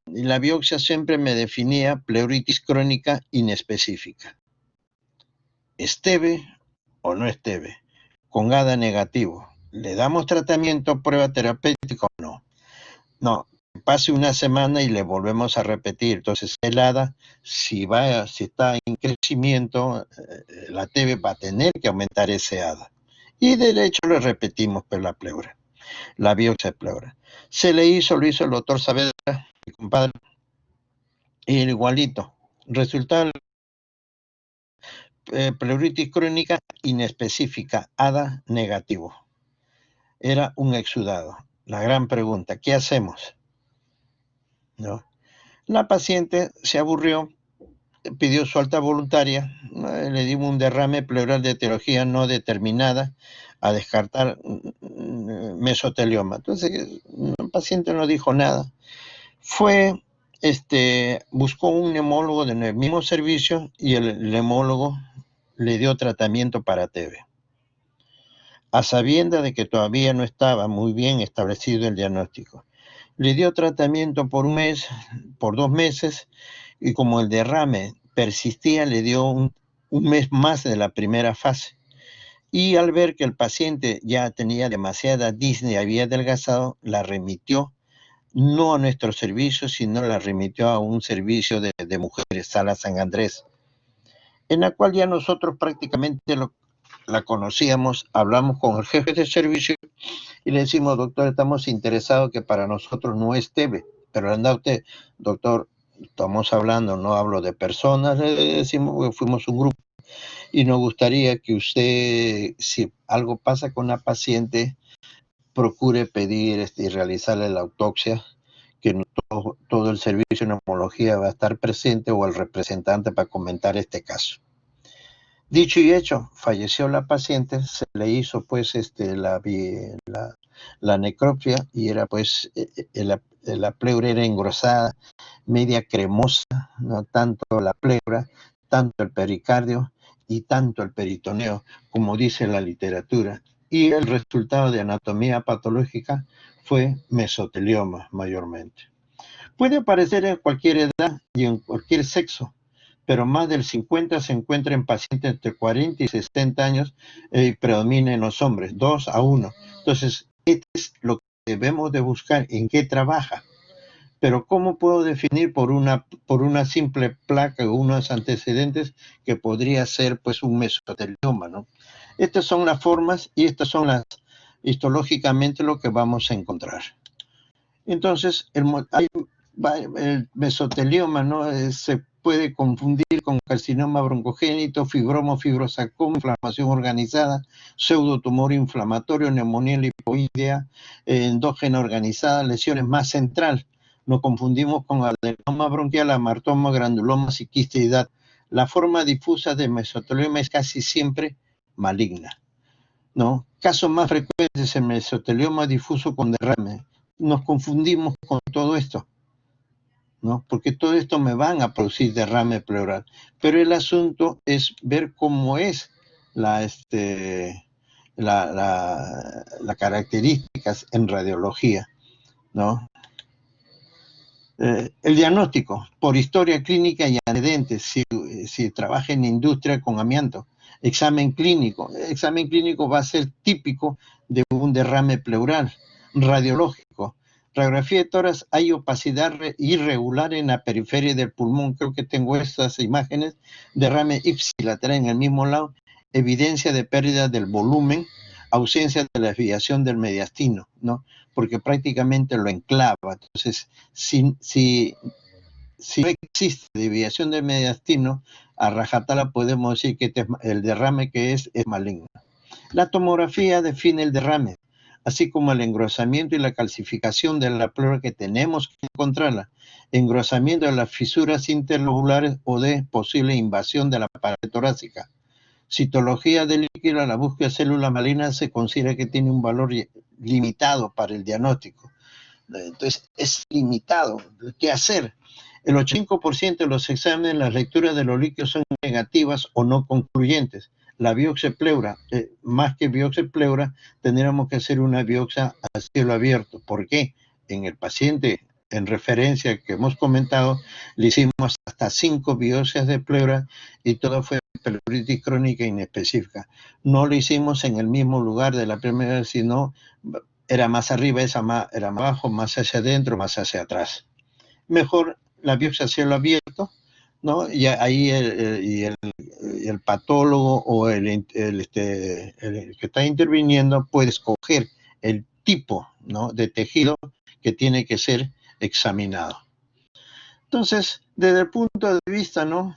y la biopsia siempre me definía pleuritis crónica inespecífica. ¿Esteve o no esteve? Con ADA negativo. ¿Le damos tratamiento, prueba terapéutica o no? No, pase una semana y le volvemos a repetir. Entonces el ADA, si está en crecimiento, la TB va a tener que aumentar ese ADA. Y de hecho le repetimos la pleura, la biopsia de pleura. Lo hizo el doctor Saavedra, mi compadre, y igualito. Resultado, pleuritis crónica inespecífica, ADA negativo. Era un exudado. La gran pregunta, ¿qué hacemos? ¿No? La paciente se aburrió, pidió su alta voluntaria, le dimos un derrame pleural de etiología no determinada a descartar mesotelioma. Entonces, el paciente no dijo nada. Buscó un neumólogo del mismo servicio y el neumólogo le dio tratamiento para TB. A sabiendas de que todavía no estaba muy bien establecido el diagnóstico. Le dio tratamiento por un mes, por 2 meses, y como el derrame persistía, le dio un mes más de la primera fase. Y al ver que el paciente ya tenía demasiada disnea y había adelgazado, la remitió no a nuestro servicio, sino la remitió a un servicio de mujeres, Sala San Andrés, en la cual ya nosotros prácticamente la conocíamos, hablamos con el jefe de servicio y le decimos, doctor, estamos interesados que para nosotros no es TB, pero anda usted, doctor, estamos hablando, no hablo de personas, le decimos que fuimos un grupo y nos gustaría que usted, si algo pasa con la paciente, procure pedir y realizarle la autopsia, que todo el servicio de neumología va a estar presente o el representante para comentar este caso. Dicho y hecho, falleció la paciente, se le hizo pues la necropsia y era pues la pleura era engrosada, media cremosa, no tanto la pleura, tanto el pericardio y tanto el peritoneo, como dice la literatura. Y el resultado de anatomía patológica fue mesotelioma mayormente. Puede aparecer en cualquier edad y en cualquier sexo, pero más del 50% se encuentra en pacientes entre 40 y 60 años y predomina en los hombres, 2 a 1. Entonces, este es lo que debemos de buscar, en qué trabaja. Pero ¿cómo puedo definir por una simple placa o unos antecedentes que podría ser pues un mesotelioma, ¿no? Estas son las formas y estas son histológicamente lo que vamos a encontrar. Entonces, el mesotelioma, ¿no? Se puede confundir con carcinoma broncogénito, fibrosarcoma, inflamación organizada, pseudotumor inflamatorio, neumonía lipoidea, endógena organizada, lesiones más central. Nos confundimos con adenoma bronquial, amartoma, granuloma, cisticidad. La forma difusa de mesotelioma es casi siempre maligna, ¿no? Casos más frecuentes es el mesotelioma difuso con derrame. Nos confundimos con todo esto, ¿no? Porque todo esto me van a producir derrame pleural. Pero el asunto es ver cómo es las características en radiología, ¿no? El diagnóstico, por historia clínica y antecedentes, si trabaja en industria con amianto. Examen clínico. El examen clínico va a ser típico de un derrame pleural. Radiológico. Radiografía de tórax, hay opacidad irregular en la periferia del pulmón. Creo que tengo estas imágenes. Derrame ipsilateral en el mismo lado. Evidencia de pérdida del volumen. Ausencia de la desviación del mediastino, ¿no? Porque prácticamente lo enclava. Entonces, si no existe desviación del mediastino, a rajatabla podemos decir que el derrame que es maligno. La tomografía define el derrame, así como el engrosamiento y la calcificación de la pleura que tenemos que encontrarla, engrosamiento de las fisuras interlobulares o de posible invasión de la pared torácica. Citología del líquido, la búsqueda de células malignas se considera que tiene un valor limitado para el diagnóstico. Entonces, es limitado. ¿Qué hacer? El 85% de los exámenes, las lecturas de los líquidos son negativas o no concluyentes. La biopsia pleura, más que biopsia pleura, tendríamos que hacer una biopsia a cielo abierto. ¿Por qué? En el paciente en referencia que hemos comentado, le hicimos hasta 5 biopsias de pleura y todo fue pleuritis crónica inespecífica. No lo hicimos en el mismo lugar de la primera vez, sino era más arriba, era más abajo, más hacia adentro, más hacia atrás. Mejor la biopsia a cielo abierto, ¿no? Y ahí el patólogo o el que está interviniendo puede escoger el tipo, ¿no?, de tejido que tiene que ser examinado. Entonces, desde el punto de vista, ¿no?,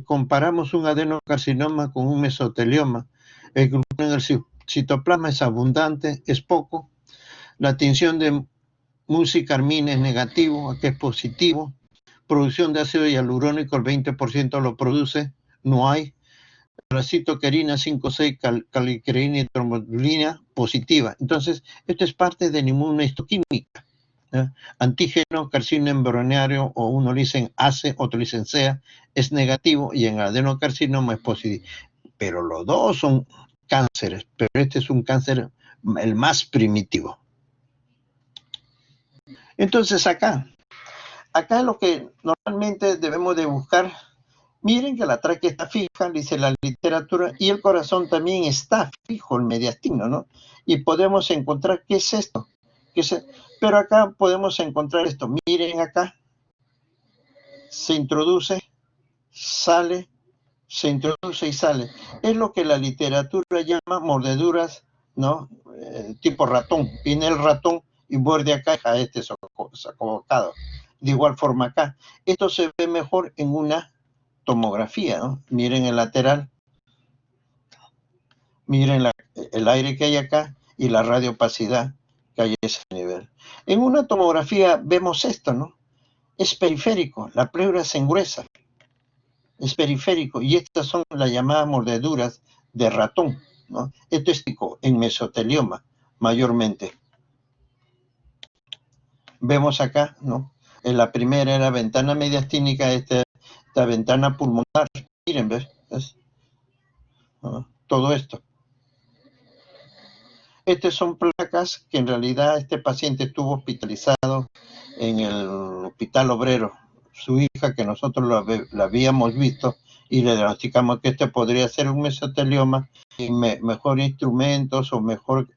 comparamos un adenocarcinoma con un mesotelioma. El gluten en el citoplasma es abundante, es poco. La tinción de mucicarmina es negativo, aquí es positivo. Producción de ácido hialurónico, el 20% lo produce, no hay. La citoquerina 5,6, calicreína y trombulina positiva. Entonces, esto es parte de inmunohistoquímica. Antígeno, carcinoma embrionario, o uno le dicen AC, otro le dicen CEA, es negativo y en adenocarcinoma es positivo. Pero los dos son cánceres, pero este es un cáncer el más primitivo. Entonces acá es lo que normalmente debemos de buscar. Miren que la tráquea está fija, dice la literatura, y el corazón también está fijo, el mediastino, ¿no? Y podemos encontrar, ¿qué es esto? Pero acá podemos encontrar esto. Miren acá, se introduce, sale, se introduce y sale. Es lo que la literatura llama mordeduras, ¿no? Tipo ratón. Viene el ratón y muerde acá, a este sacobocado. De igual forma acá. Esto se ve mejor en una tomografía, ¿no? Miren el lateral, miren el aire que hay acá y la radiopacidad que hay a ese nivel. En una tomografía vemos esto, ¿no? Es periférico, la pleura se engruesa, es periférico, y estas son las llamadas mordeduras de ratón, ¿no? Esto es típico en mesotelioma, mayormente. Vemos acá, ¿no? En la primera era ventana mediastínica, esta ventana pulmonar. Miren, ¿ves? ¿No? Todo esto. Estas son placas que en realidad este paciente estuvo hospitalizado en el Hospital Obrero. Su hija, que nosotros la habíamos visto y le diagnosticamos que este podría ser un mesotelioma, y mejor instrumentos o mejor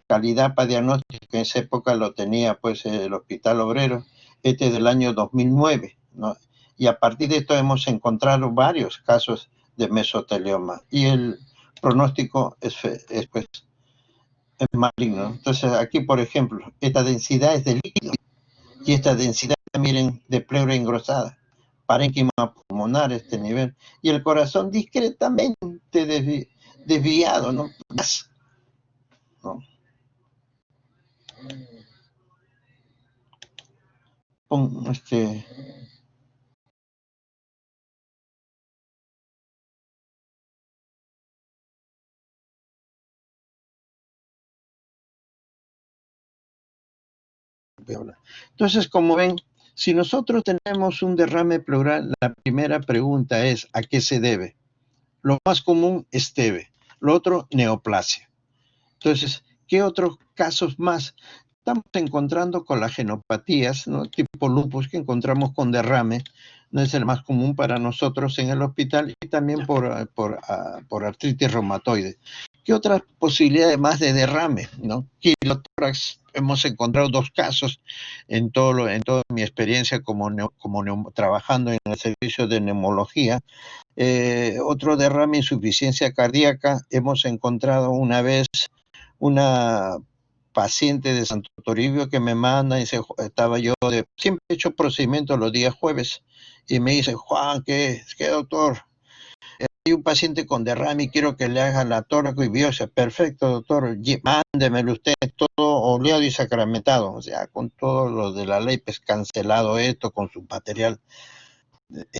calidad para diagnóstico, que en esa época lo tenía pues el Hospital Obrero, este es del año 2009, ¿no? Y a partir de esto hemos encontrado varios casos de mesotelioma y el pronóstico es pues es maligno. Entonces aquí, por ejemplo, esta densidad es de líquido y esta densidad, miren, de pleura engrosada, parénquima pulmonar, este nivel, y el corazón discretamente desviado, ¿no? ¿No? Con Entonces, como ven, si nosotros tenemos un derrame pleural, la primera pregunta es, ¿a qué se debe? Lo más común es TB, lo otro, neoplasia. Entonces, ¿qué otros casos más? Estamos encontrando colagenopatías, ¿no?, tipo lupus, que encontramos con derrame, no es el más común para nosotros en el hospital, y también por artritis reumatoide. ¿Qué otras posibilidades más de derrame, ¿no? Quilotórax, hemos encontrado 2 casos en toda mi experiencia trabajando en el servicio de neumología. Otro derrame, insuficiencia cardíaca, hemos encontrado una vez una paciente de Santo Toribio que me manda y dice, siempre he hecho procedimientos los días jueves, y me dice, Juan, ¿qué doctor? Hay un paciente con derrame y quiero que le haga la tóraco y biopsia. Perfecto, doctor, mándemelo usted todo oleado y sacramentado, o sea, con todo lo de la ley, pues cancelado esto, con su material.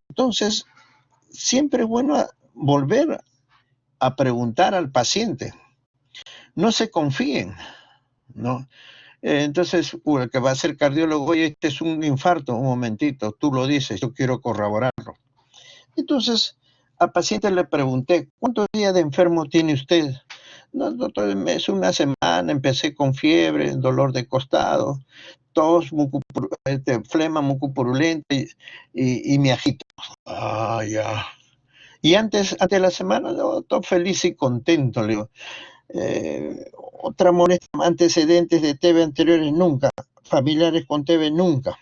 Entonces, siempre es bueno volver a preguntar al paciente. No se confíen, ¿no? Entonces, el que va a ser cardiólogo, oye, este es un infarto, un momentito, tú lo dices, yo quiero corroborarlo. Entonces, al paciente le pregunté, ¿cuántos días de enfermo tiene usted? No, doctor, es una semana, empecé con fiebre, dolor de costado, tos, flema mucopurulenta y me agito. Ah, ya. Y antes de la semana, no, todo feliz y contento, le digo. Otra molestia, antecedentes de TB anteriores, nunca. Familiares con TB, nunca.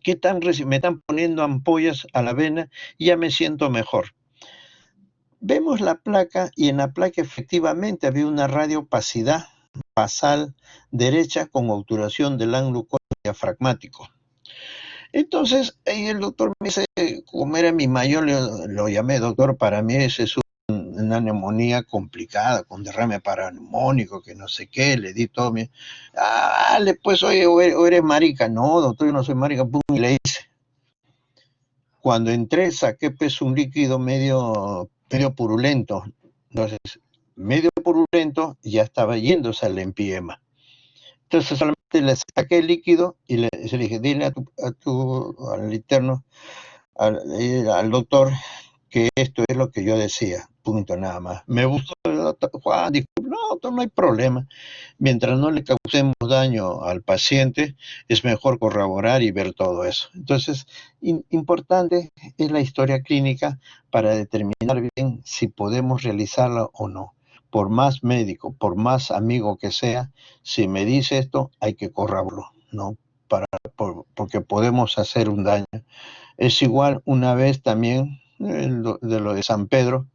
¿Qué tan me están poniendo ampollas a la vena y ya me siento mejor? Vemos la placa y en la placa efectivamente había una radiopacidad basal derecha con obturación del ángulo diafragmático. Entonces, ahí el doctor me dice, como era mi mayor, lo llamé doctor, para mí ese es una neumonía complicada, con derrame paraneumónico, que no sé qué, le di todo mi... Dale, pues, oye, o eres marica. No, doctor, yo no soy marica, pum, y le hice. Cuando entré, saqué pues un líquido medio purulento. Entonces, medio purulento, ya estaba yéndose al empiema. Entonces solamente le saqué el líquido y le dije, dile al interno, al doctor, que esto es lo que yo decía, punto, nada más. Me gustó el doctor Juan, dijo, no, doctor, no hay problema. Mientras no le causemos daño al paciente, es mejor corroborar y ver todo eso. Entonces, importante es la historia clínica para determinar bien si podemos realizarla o no. Por más médico, por más amigo que sea, si me dice esto, hay que corroborarlo, ¿no? Porque podemos hacer un daño. Es igual una vez también de lo de San Pedro,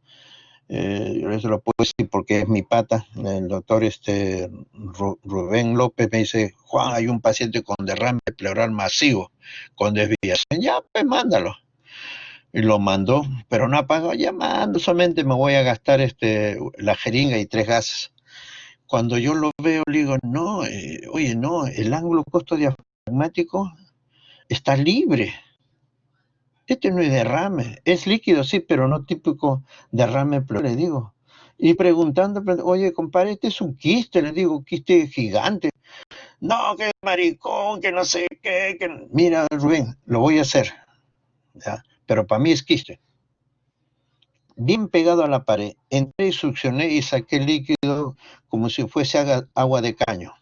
yo eso lo puedo decir porque es mi pata, el doctor Rubén López me dice, Juan, hay un paciente con derrame pleural masivo, con desviación, ya, pues mándalo. Y lo mandó, pero no ha pagado llamando, solamente me voy a gastar la jeringa y 3 gases. Cuando yo lo veo, le digo, no, oye, no, el ángulo costo diafragmático está libre. Este no es derrame, es líquido, sí, pero no típico derrame pleural, le digo. Y preguntando, oye, compadre, este es un quiste, le digo, quiste gigante. No, que maricón, que no sé qué, que... Mira, Rubén, lo voy a hacer, ¿ya? Pero para mí es quiste. Bien pegado a la pared, entré y succioné y saqué el líquido como si fuese agua de caño.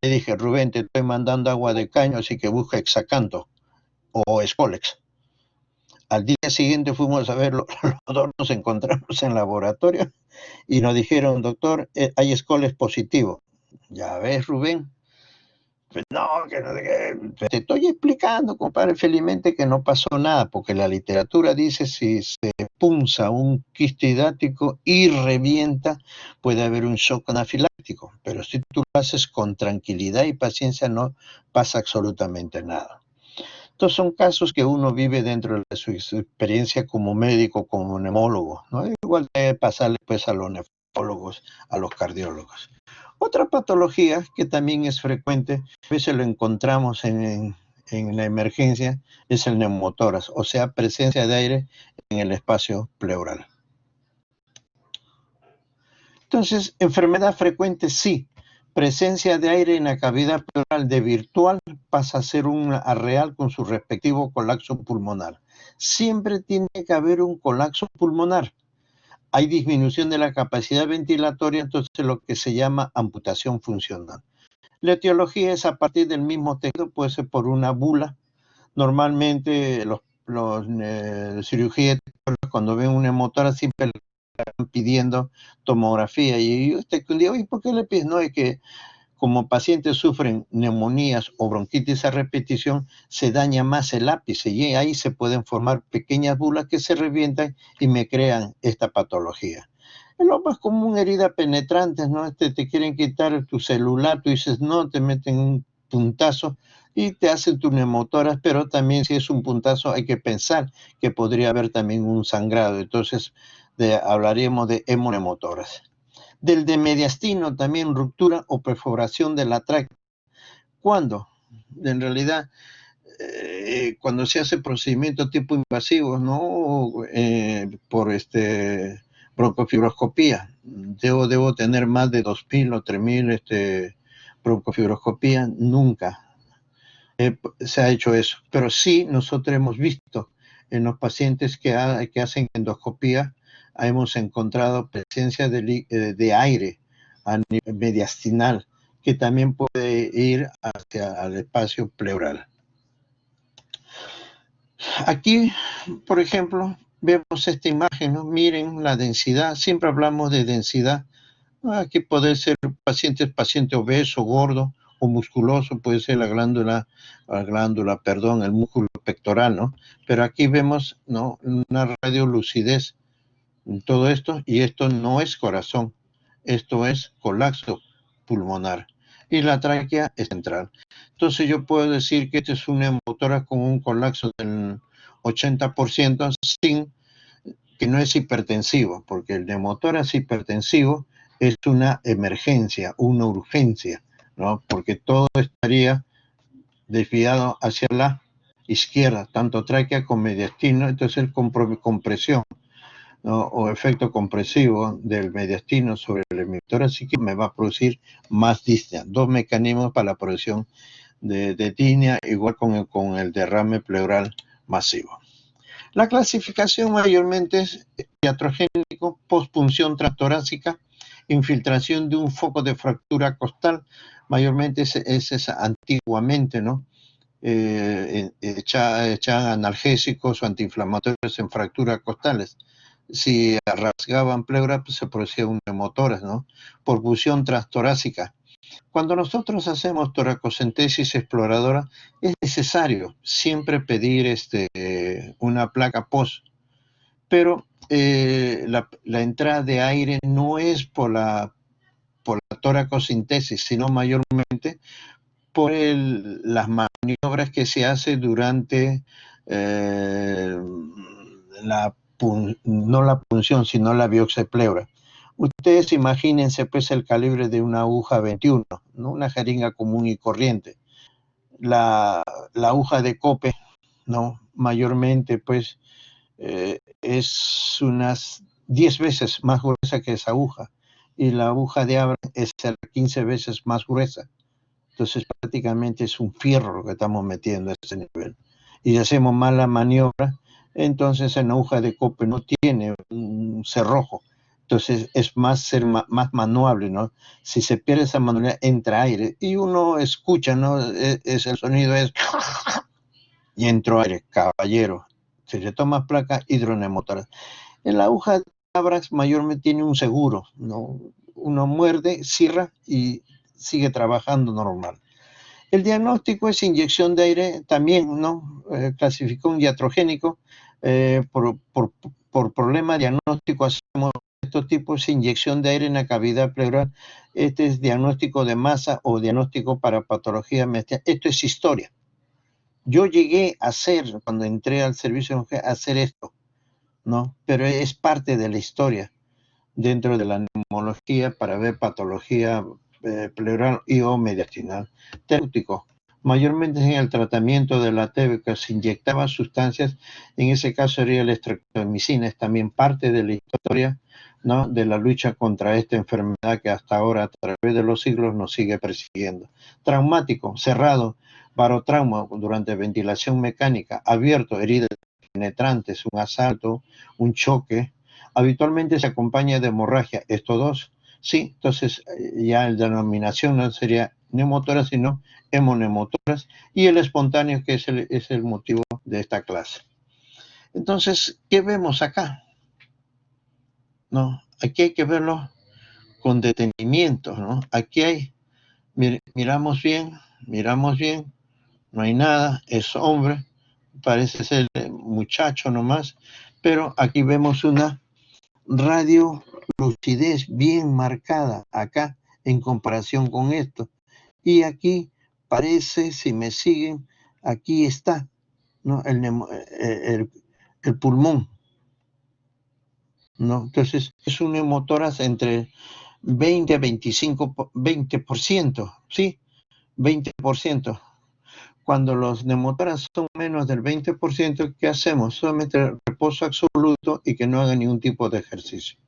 Le dije, Rubén, te estoy mandando agua de caño, así que busca Hexacanto o Escolex. Al día siguiente fuimos a verlo, los dos nos encontramos en laboratorio y nos dijeron, doctor, hay Escolex positivo. Ya ves, Rubén. Pues no, que no sé qué. Te estoy explicando, compadre, felizmente que no pasó nada, porque la literatura dice si se punza un quiste hidático y revienta, puede haber un shock anafiláctico, pero si tú lo haces con tranquilidad y paciencia no pasa absolutamente nada. Estos son casos que uno vive dentro de su experiencia como médico, como neumólogo, ¿no? Igual debe pasarle pues a los nefrólogos, a los cardiólogos. Otra patología que también es frecuente, a veces lo encontramos en la emergencia, es el neumotórax, o sea, presencia de aire en el espacio pleural. Entonces, enfermedad frecuente sí, presencia de aire en la cavidad pleural de virtual pasa a ser una real con su respectivo colapso pulmonar. Siempre tiene que haber un colapso pulmonar. Hay disminución de la capacidad ventilatoria, entonces lo que se llama amputación funcional. La etiología es a partir del mismo tejido, puede ser por una bula. Normalmente los cirugías cuando ven una motora siempre pidiendo tomografía y usted dice, oye, ¿por qué le pides? No, es que como pacientes sufren neumonías o bronquitis a repetición, se daña más el ápice y ahí se pueden formar pequeñas bulas que se revientan y me crean esta patología. Es lo más común, heridas penetrantes, ¿no? Te quieren quitar tu celular, tú dices no, te meten un puntazo y te hacen tu neumotórax, pero también si es un puntazo hay que pensar que podría haber también un sangrado. Entonces hablaríamos de hemoneumotórax. Del de mediastino también ruptura o perforación de la tráquea. ¿Cuándo? En realidad, cuando se hace procedimiento tipo invasivo, ¿no? Por Broncofibroscopía. Debo tener más de 2.000 o 3.000 broncofibroscopías. Nunca se ha hecho eso. Pero sí, nosotros hemos visto en los pacientes que hacen endoscopía, hemos encontrado presencia de aire a nivel mediastinal, que también puede ir hacia el espacio pleural. Aquí, por ejemplo, vemos esta imagen, ¿no? Miren la densidad, siempre hablamos de densidad. Aquí puede ser paciente obeso, gordo o musculoso, puede ser el músculo pectoral, ¿no? Pero aquí vemos, ¿no?, una radiolucidez en todo esto, y esto no es corazón, esto es colapso pulmonar. Y la tráquea es central. Entonces yo puedo decir que este es un neumotórax con un colapso del 80% sin que no es hipertensivo, porque el neumotórax hipertensivo es una emergencia, una urgencia, ¿no? Porque todo estaría desviado hacia la izquierda, tanto tráquea como mediastino, entonces el compresión, ¿no?, o efecto compresivo del mediastino sobre el hemitórax me va a producir más disnea. Dos mecanismos para la producción de disnea, igual con el derrame pleural masivo. La clasificación mayormente es iatrogénico, postpunción transtorácica, infiltración de un foco de fractura costal, mayormente es antiguamente, ¿no? Echaban analgésicos o antiinflamatorios en fracturas costales. Si rasgaban pleura, pues se producía un neumotórax, ¿no? Perfusión transtorácica. Cuando nosotros hacemos toracocentesis exploradora, es necesario siempre pedir una placa POS, pero la entrada de aire no es por la toracocentesis, sino mayormente por las maniobras que se hace durante no la punción, sino la biopsia de pleura. Ustedes imagínense pues el calibre de una aguja 21, ¿no?, una jeringa común y corriente. La aguja de cope, ¿no?, mayormente pues es unas 10 veces más gruesa que esa aguja, y la aguja de Abrams es 15 veces más gruesa. Entonces prácticamente es un fierro lo que estamos metiendo a ese nivel. Y si hacemos mala maniobra, entonces en aguja de cope no tiene un cerrojo. Entonces es más manuable, ¿no? Si se pierde esa manualidad, entra aire. Y uno escucha, ¿no? El sonido es... y entró aire, caballero. Si le toma placa, hidroneumotórax. En la aguja de Abrams mayormente tiene un seguro, ¿no? Uno muerde, cierra y sigue trabajando normal. El diagnóstico es inyección de aire también, ¿no? Clasificó un iatrogénico. Por problema diagnóstico hacemos estos tipos de inyección de aire en la cavidad pleural. Este es diagnóstico de masa o diagnóstico para patología mediastina. Esto es historia. Yo llegué a hacer, cuando entré al servicio de mujer, a hacer esto, ¿no? Pero es parte de la historia dentro de la neumología para ver patología pleural y o mediastinal. Terapéutico, mayormente en el tratamiento de la TB, que se inyectaba sustancias, en ese caso sería la estreptomicina, es también parte de la historia, ¿no?, de la lucha contra esta enfermedad que hasta ahora a través de los siglos nos sigue persiguiendo. Traumático, cerrado, barotrauma durante ventilación mecánica, abierto, heridas penetrantes, un asalto, un choque. Habitualmente se acompaña de hemorragia. Estos dos, sí, entonces ya la denominación no sería neumotórax, sino hemoneumotórax, y el espontáneo, que es el motivo de esta clase. Entonces, ¿qué vemos acá? No, aquí hay que verlo con detenimiento, ¿no? Aquí hay, miramos bien, no hay nada, es hombre, parece ser muchacho nomás, pero aquí vemos una radiolucidez bien marcada acá en comparación con esto. Y aquí parece, si me siguen, aquí está, ¿no?, el pulmón, ¿no? Entonces es un neumotórax entre 20 a 25, 20%, ¿sí? 20%. Cuando los neumotórax son menos del 20%, ¿qué hacemos? Solamente reposo absoluto y que no haga ningún tipo de ejercicio.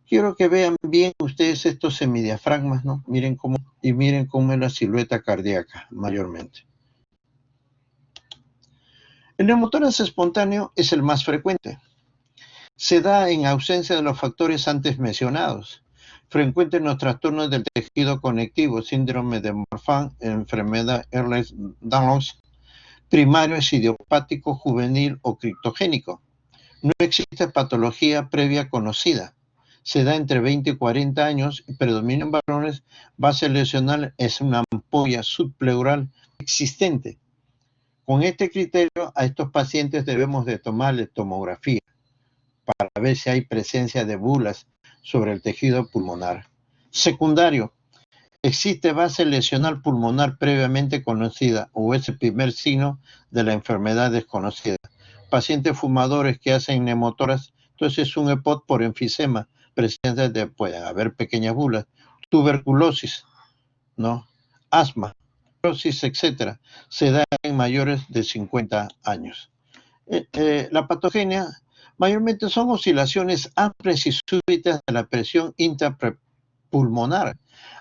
Quiero que vean bien ustedes estos semidiafragmas, ¿no? Miren cómo es la silueta cardíaca, mayormente. El neumotórax espontáneo es el más frecuente. Se da en ausencia de los factores antes mencionados. Frecuente en los trastornos del tejido conectivo, síndrome de Marfan, enfermedad Ehlers-Danlos, primario es idiopático, juvenil o criptogénico. No existe patología previa conocida. Se da entre 20 y 40 años y predomina en varones. Base lesional es una ampolla subpleural existente. Con este criterio, a estos pacientes debemos de tomarle tomografía para ver si hay presencia de bulas sobre el tejido pulmonar. Secundario, existe base lesional pulmonar previamente conocida o es el primer signo de la enfermedad desconocida. Pacientes fumadores que hacen neumotórax, entonces es un EPOC por enfisema, presencia de, pueden haber pequeñas bulas, tuberculosis, ¿no? Asma, cirrosis, etcétera, se da en mayores de 50 años. La patogenia mayormente son oscilaciones amplias y súbitas de la presión intrapulmonar,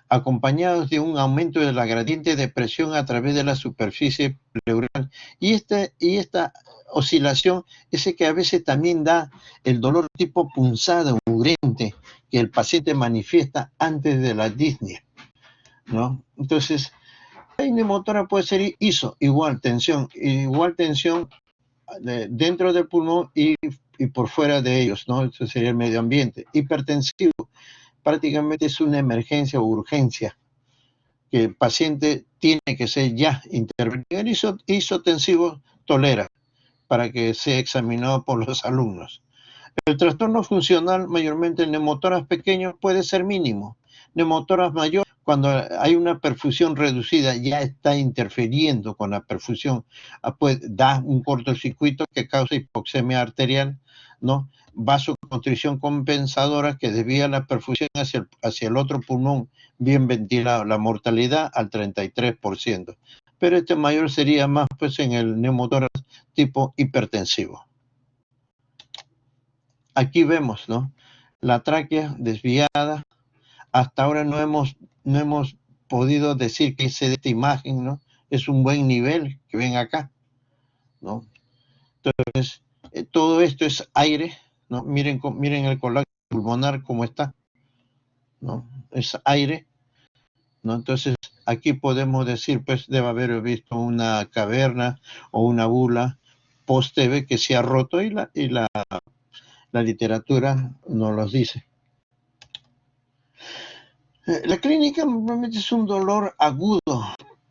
acompañados de un aumento de la gradiente de presión a través de la superficie pleural. Y esta oscilación es el que a veces también da el dolor tipo punzada urente que el paciente manifiesta antes de la disnea, ¿no? Entonces, la neumotórax puede ser igual tensión dentro del pulmón y por fuera de ellos, ¿no? Eso sería el medio ambiente. Hipertensivo, prácticamente es una emergencia o urgencia que el paciente tiene que ser ya intervenido. El hisotensivo tolera para que sea examinado por los alumnos. El trastorno funcional, mayormente el neumotórax pequeño, puede ser mínimo. Neumotórax mayor, cuando hay una perfusión reducida, ya está interfiriendo con la perfusión, pues da un cortocircuito que causa hipoxemia arterial, ¿no? Vasoconstricción compensadora que desvía la perfusión hacia el otro pulmón bien ventilado. La mortalidad al 33%. Pero este mayor sería más pues en el neumotórax tipo hipertensivo. Aquí vemos, ¿no? La tráquea desviada. Hasta ahora no hemos podido decir que esta imagen, ¿no? Es un buen nivel que ven acá, ¿no? Entonces, todo esto es aire, ¿no? Miren el colapso pulmonar cómo está, ¿no? Es aire, ¿no? Entonces, aquí podemos decir, pues, debe haber visto una caverna o una bula post-TV que se ha roto y la literatura nos los dice. La clínica normalmente es un dolor agudo,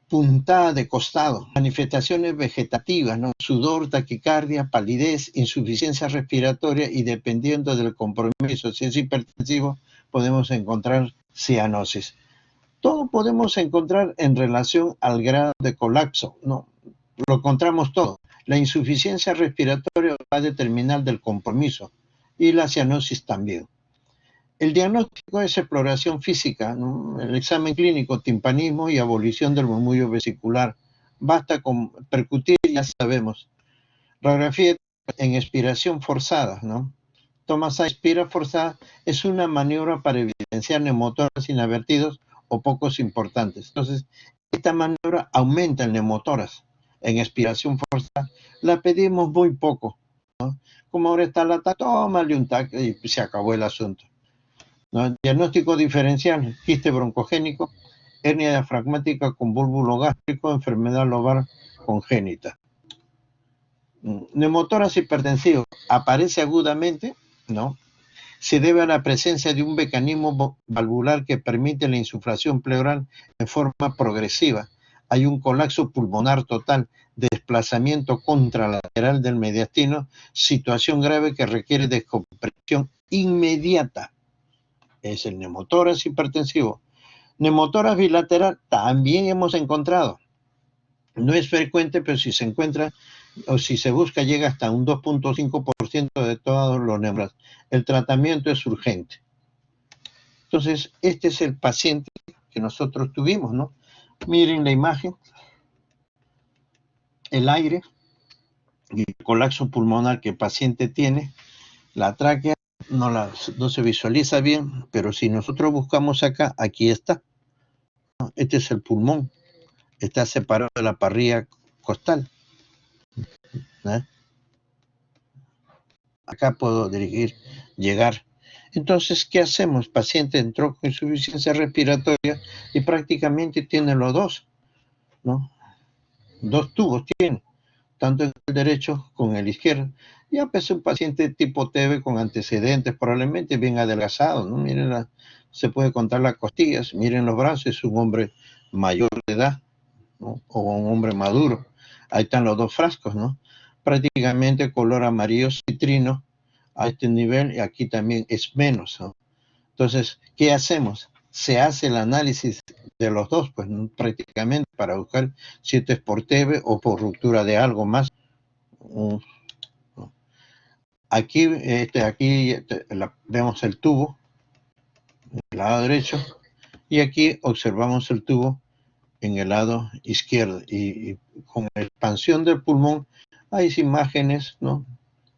puntada de costado, manifestaciones vegetativas, ¿no? Sudor, taquicardia, palidez, insuficiencia respiratoria y dependiendo del compromiso, si es hipertensivo, podemos encontrar cianosis. Todo podemos encontrar en relación al grado de colapso, ¿no? Lo encontramos todo. La insuficiencia respiratoria va a determinar del compromiso y la cianosis también. El diagnóstico es exploración física, ¿no? El examen clínico, timpanismo y abolición del murmullo vesicular. Basta con percutir, ya sabemos. Radiografía en expiración forzada, ¿no? Thomas expira forzada es una maniobra para evidenciar neumotórax inadvertidos o pocos importantes. Entonces, esta maniobra aumenta el neumotórax en expiración forzada. La pedimos muy poco, ¿no? Como ahora está la tómale un TAC y se acabó el asunto, ¿no? Diagnóstico diferencial, quiste broncogénico, hernia diafragmática con búlbulo gástrico, enfermedad lobar congénita. Neumotórax hipertensivo aparece agudamente, ¿no? Se debe a la presencia de un mecanismo valvular que permite la insuflación pleural en forma progresiva. Hay un colapso pulmonar total, desplazamiento contralateral del mediastino, situación grave que requiere descompresión inmediata. Es el neumotórax hipertensivo. Neumotórax bilateral también hemos encontrado. No es frecuente, pero si se encuentra o si se busca llega hasta un 2.5% de todos los neumotórax. El tratamiento es urgente. Entonces, este es el paciente que nosotros tuvimos, ¿no? Miren la imagen, el aire y el colapso pulmonar que el paciente tiene, la tráquea no se visualiza bien, pero si nosotros buscamos acá, aquí está, ¿no? Este es el pulmón, está separado de la parrilla costal, ¿no? Acá puedo llegar. Entonces, ¿qué hacemos? El paciente entró con insuficiencia respiratoria y prácticamente tiene los dos, ¿no? Dos tubos tiene, tanto en el derecho como en el izquierdo. Ya pues un paciente tipo TB con antecedentes, probablemente bien adelgazado, ¿no? Miren, se puede contar las costillas, miren los brazos, es un hombre mayor de edad, ¿no? O un hombre maduro. Ahí están los dos frascos, ¿no? Prácticamente color amarillo citrino a este nivel, y aquí también es menos, ¿no? Entonces, ¿qué hacemos? Se hace el análisis de los dos, pues, ¿no? Prácticamente para buscar si esto es por TB o por ruptura de algo más. Aquí, vemos el tubo del lado derecho y aquí observamos el tubo en el lado izquierdo, y con la expansión del pulmón hay imágenes, ¿no?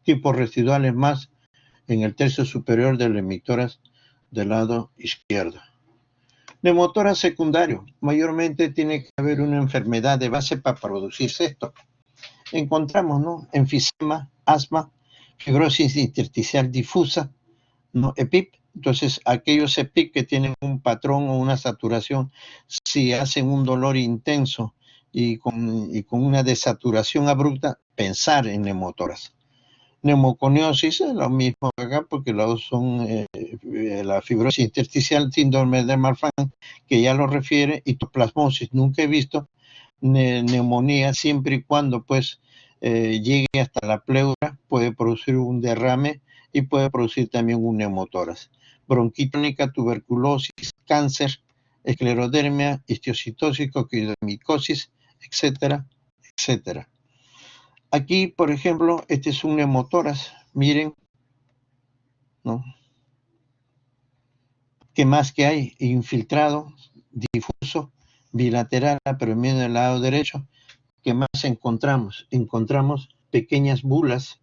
Tipos residuales más en el tercio superior del emitórax del lado izquierdo. Neumotórax secundario, mayormente tiene que haber una enfermedad de base para producirse esto. Encontramos, ¿no? Enfisema, asma, fibrosis intersticial difusa, ¿no? EPIP. Entonces, aquellos EPIP que tienen un patrón o una saturación, si hacen un dolor intenso y con una desaturación abrupta, pensar en neumotórax. Neumoconiosis es lo mismo acá, porque los dos son la fibrosis intersticial, síndrome de Marfan, que ya lo refiere, y histoplasmosis. Nunca he visto neumonía, siempre y cuando pues llegue hasta la pleura, puede producir un derrame y puede producir también un neumotórax. Bronquitónica, tuberculosis, cáncer, esclerodermia, histiocytosis, coquidomicosis, etcétera, etcétera. Aquí, por ejemplo, este es un neumotórax, miren, ¿no? ¿Qué más que hay? Infiltrado, difuso, bilateral, pero en medio del lado derecho. ¿Qué más encontramos? Encontramos pequeñas bulas,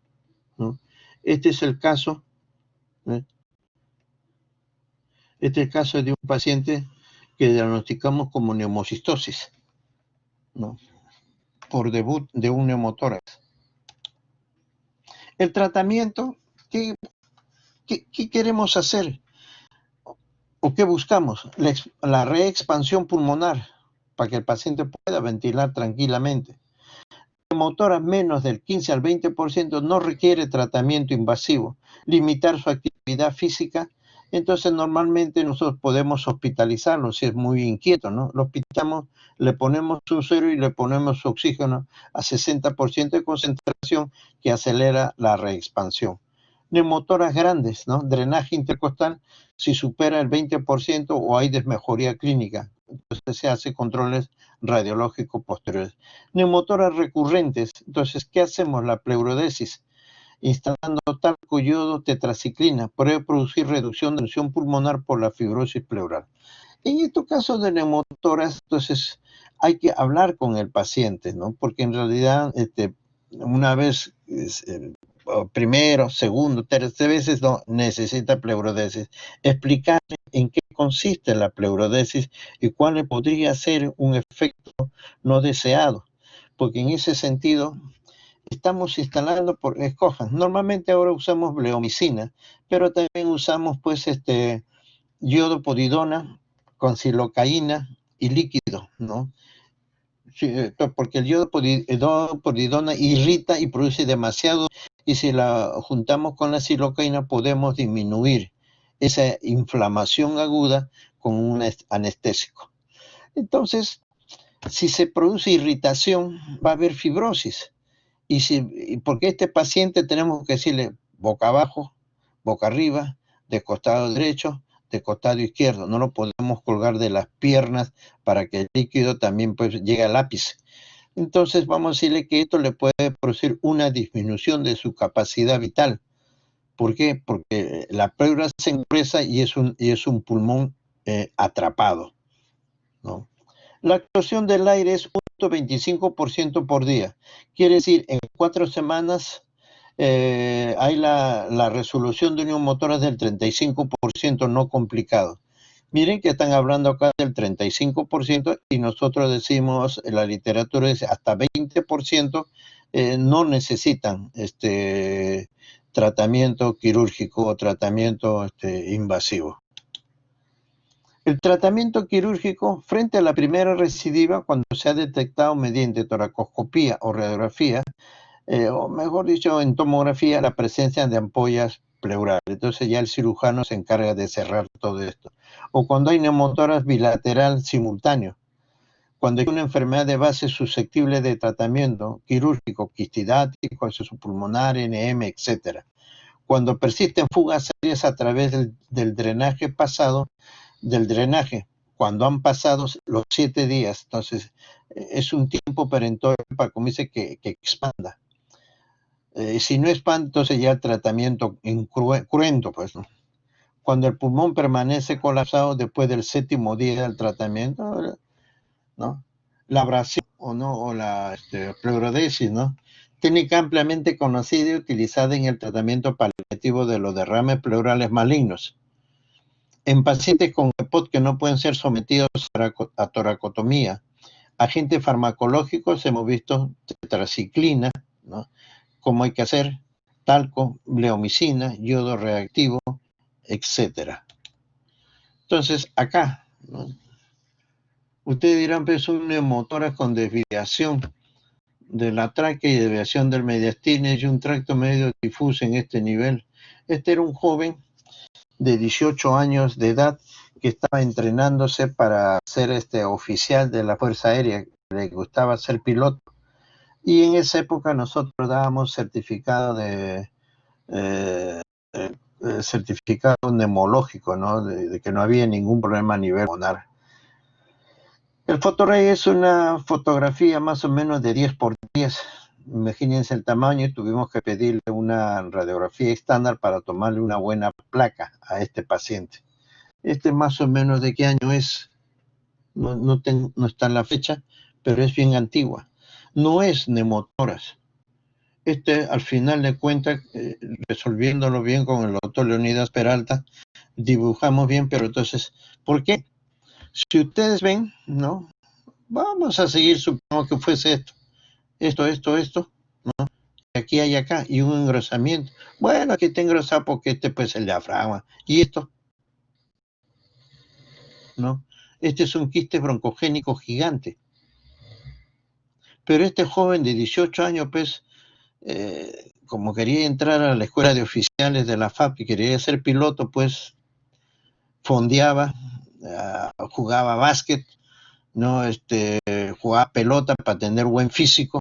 ¿no? Este es el caso, ¿eh? Este es el caso de un paciente que diagnosticamos como neumocistosis, ¿no? Por debut de un neumotórax. El tratamiento, ¿qué queremos hacer? ¿O qué buscamos? La reexpansión pulmonar para que el paciente pueda ventilar tranquilamente. Neumotórax menos del 15 al 20% no requiere tratamiento invasivo. Limitar su actividad física. Entonces, normalmente nosotros podemos hospitalizarlo si es muy inquieto, ¿no? Lo hospitalizamos, le ponemos un suero y le ponemos oxígeno a 60% de concentración, que acelera la reexpansión. Neumotórax grandes, ¿no? Drenaje intercostal, si supera el 20% o hay desmejoría clínica. Entonces se hace controles radiológicos posteriores. Neumotórax recurrentes, entonces, ¿qué hacemos? La pleurodesis, instalando talco, yodo, tetraciclina, puede producir reducción de tensión pulmonar por la fibrosis pleural. En estos casos de neumotórax, entonces, hay que hablar con el paciente, ¿no? Porque en realidad, una vez, primero, segundo, tercera veces, no necesita pleurodesis. Explicarle en qué consiste la pleurodesis y cuál podría ser un efecto no deseado. Porque en ese sentido, estamos instalando escojan. Normalmente ahora usamos bleomicina, pero también usamos pues yodoporidona con silocaína y líquido, ¿no? Sí, porque el yodoporidona irrita y produce demasiado, y si la juntamos con la silocaína podemos disminuir esa inflamación aguda con un anestésico. Entonces, si se produce irritación, va a haber fibrosis. Porque este paciente tenemos que decirle boca abajo, boca arriba, de costado derecho, de costado izquierdo. No lo podemos colgar de las piernas para que el líquido también pues llegue al ápice. Entonces vamos a decirle que esto le puede producir una disminución de su capacidad vital. ¿Por qué? Porque la pleura se engresa y es un pulmón atrapado, ¿no? La actuación del aire es 0.25% por día. Quiere decir, en 4 semanas hay la resolución de neumotoras del 35% no complicado. Miren que están hablando acá del 35% y nosotros decimos, en la literatura dice hasta 20% no necesitan tratamiento quirúrgico o tratamiento invasivo. El tratamiento quirúrgico frente a la primera recidiva, cuando se ha detectado mediante toracoscopía o radiografía, o mejor dicho, en tomografía, la presencia de ampollas pleurales. Entonces ya el cirujano se encarga de cerrar todo esto. O cuando hay neumotoras bilateral simultáneo, cuando hay una enfermedad de base susceptible de tratamiento quirúrgico, quistidático, acceso pulmonar, NM, etc. Cuando persisten fugas serias a través del drenaje pasado, del drenaje, cuando han pasado los 7 días, entonces es un tiempo perentorio para, como dice, que expanda. Si no expande, entonces ya el tratamiento cruento, pues, ¿no? Cuando el pulmón permanece colapsado después del 7.º día del tratamiento, ¿no? La abrasión o la pleurodesis, ¿no? Técnica ampliamente conocida y utilizada en el tratamiento paliativo de los derrames pleurales malignos. En pacientes con EPOC que no pueden ser sometidos a toracotomía, agentes farmacológicos hemos visto tetraciclina, ¿no? Cómo hay que hacer, talco, bleomicina, yodo reactivo, etcétera. Entonces, acá, ¿no? Ustedes dirán, pues un neumotórax con desviación de la tráquea y desviación del mediastino y un tracto medio difuso en este nivel. Este era un joven de 18 años de edad que estaba entrenándose para ser oficial de la Fuerza Aérea, le gustaba ser piloto. Y en esa época nosotros dábamos certificado certificado neumológico, ¿no? De que no había ningún problema a nivel pulmonar. El fotorray es una fotografía más o menos de 10 por 10. Imagínense el tamaño y tuvimos que pedirle una radiografía estándar para tomarle una buena placa a este paciente. Más o menos de qué año es, no está en la fecha, pero es bien antigua. No es neumotórax. Al final de cuentas, resolviéndolo bien con el doctor Leonidas Peralta, dibujamos bien, pero entonces, ¿por qué? Si ustedes ven, ¿no? Vamos a seguir, supongo que fuese esto, ¿no? Y aquí hay acá, y un engrosamiento. Bueno, aquí está engrosado porque pues el diafragma. Y esto, ¿no? Este es un quiste broncogénico gigante. Pero este joven de 18 años, pues, como quería entrar a la escuela de oficiales de la FAP y quería ser piloto, pues fondeaba, jugaba básquet, no jugaba pelota para tener buen físico,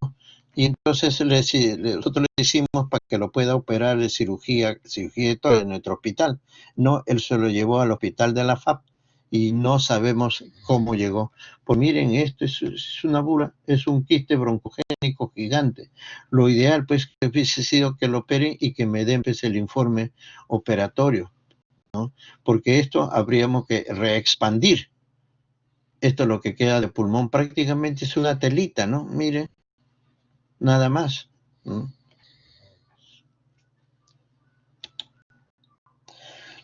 y entonces nosotros le decimos para que lo pueda operar de cirugía y todo en nuestro hospital. No, él se lo llevó al hospital de la FAP y no sabemos cómo llegó. Pues miren, esto es una bula, es un quiste broncogénico gigante. Lo ideal pues que hubiese sido que lo operen y que me den pues el informe operatorio, ¿no? Porque esto habríamos que reexpandir. Esto es lo que queda de pulmón, prácticamente es una telita, ¿no? Miren, nada más, ¿no?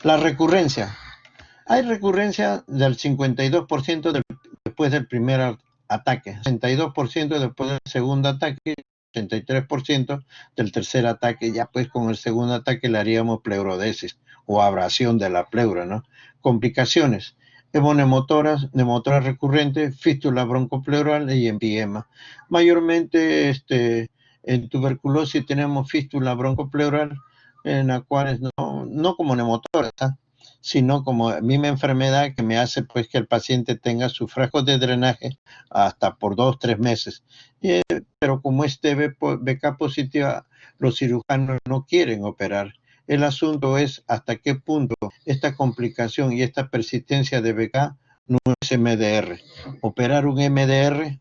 La recurrencia. Hay recurrencia del 52% después del primer ataque, 62% después del segundo ataque, 83% del tercer ataque. Ya pues con el segundo ataque le haríamos pleurodesis o abrasión de la pleura, ¿no? Complicaciones. Neumotoras recurrentes, fístula broncopleural y empiema. Mayormente en tuberculosis tenemos fístula broncopleural, en la cual no como neumotoras, ¿eh? Sino como misma enfermedad que me hace pues que el paciente tenga sus frascos de drenaje hasta por 2-3 meses. Pero como es BK positiva, los cirujanos no quieren operar. El asunto es hasta qué punto esta complicación y esta persistencia de BK no es MDR. Operar un MDR,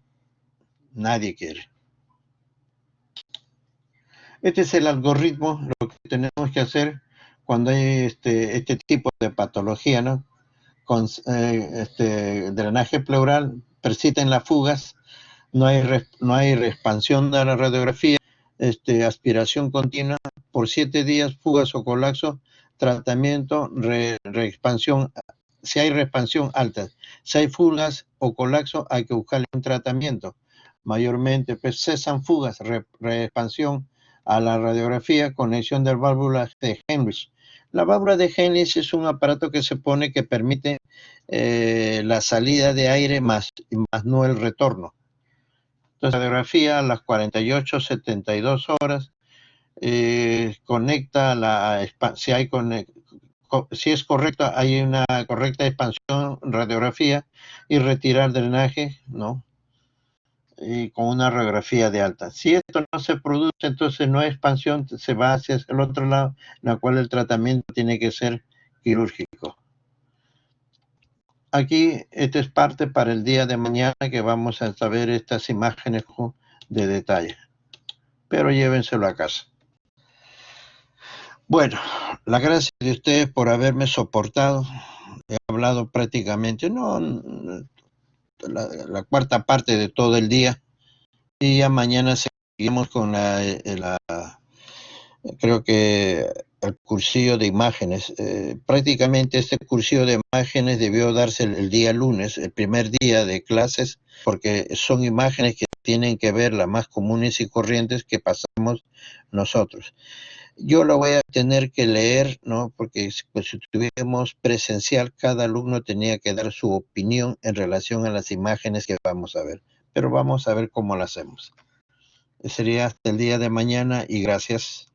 nadie quiere. Este es el algoritmo, lo que tenemos que hacer cuando hay este tipo de patología, ¿no? Con drenaje pleural, persisten las fugas, no hay expansión de la radiografía, aspiración continua, por 7 días, fugas o colapso, tratamiento, reexpansión. Si hay reexpansión alta, si hay fugas o colapso, hay que buscarle un tratamiento. Mayormente pues, cesan fugas, reexpansión a la radiografía, conexión de válvulas de Henrich. La válvula de Henrich es un aparato que se pone que permite la salida de aire más no el retorno. Entonces, radiografía a las 48, 72 horas, conecta si es correcta, hay una correcta expansión, radiografía y retirar drenaje, ¿no? Y con una radiografía de alta. Si esto no se produce, entonces no hay expansión, se va hacia el otro lado, en la cual el tratamiento tiene que ser quirúrgico. Aquí, esta es parte para el día de mañana que vamos a saber estas imágenes de detalle. Pero llévenselo a casa. Bueno, la gracia de ustedes por haberme soportado. He hablado prácticamente, no, la cuarta parte de todo el día. Y ya mañana seguimos con creo que el cursillo de imágenes. Prácticamente este cursillo de imágenes debió darse el día lunes, el primer día de clases, porque son imágenes que tienen que ver las más comunes y corrientes que pasamos nosotros. Yo lo voy a tener que leer, ¿no? Porque pues, si tuviéramos presencial, cada alumno tenía que dar su opinión en relación a las imágenes que vamos a ver. Pero vamos a ver cómo lo hacemos. Sería hasta el día de mañana y gracias.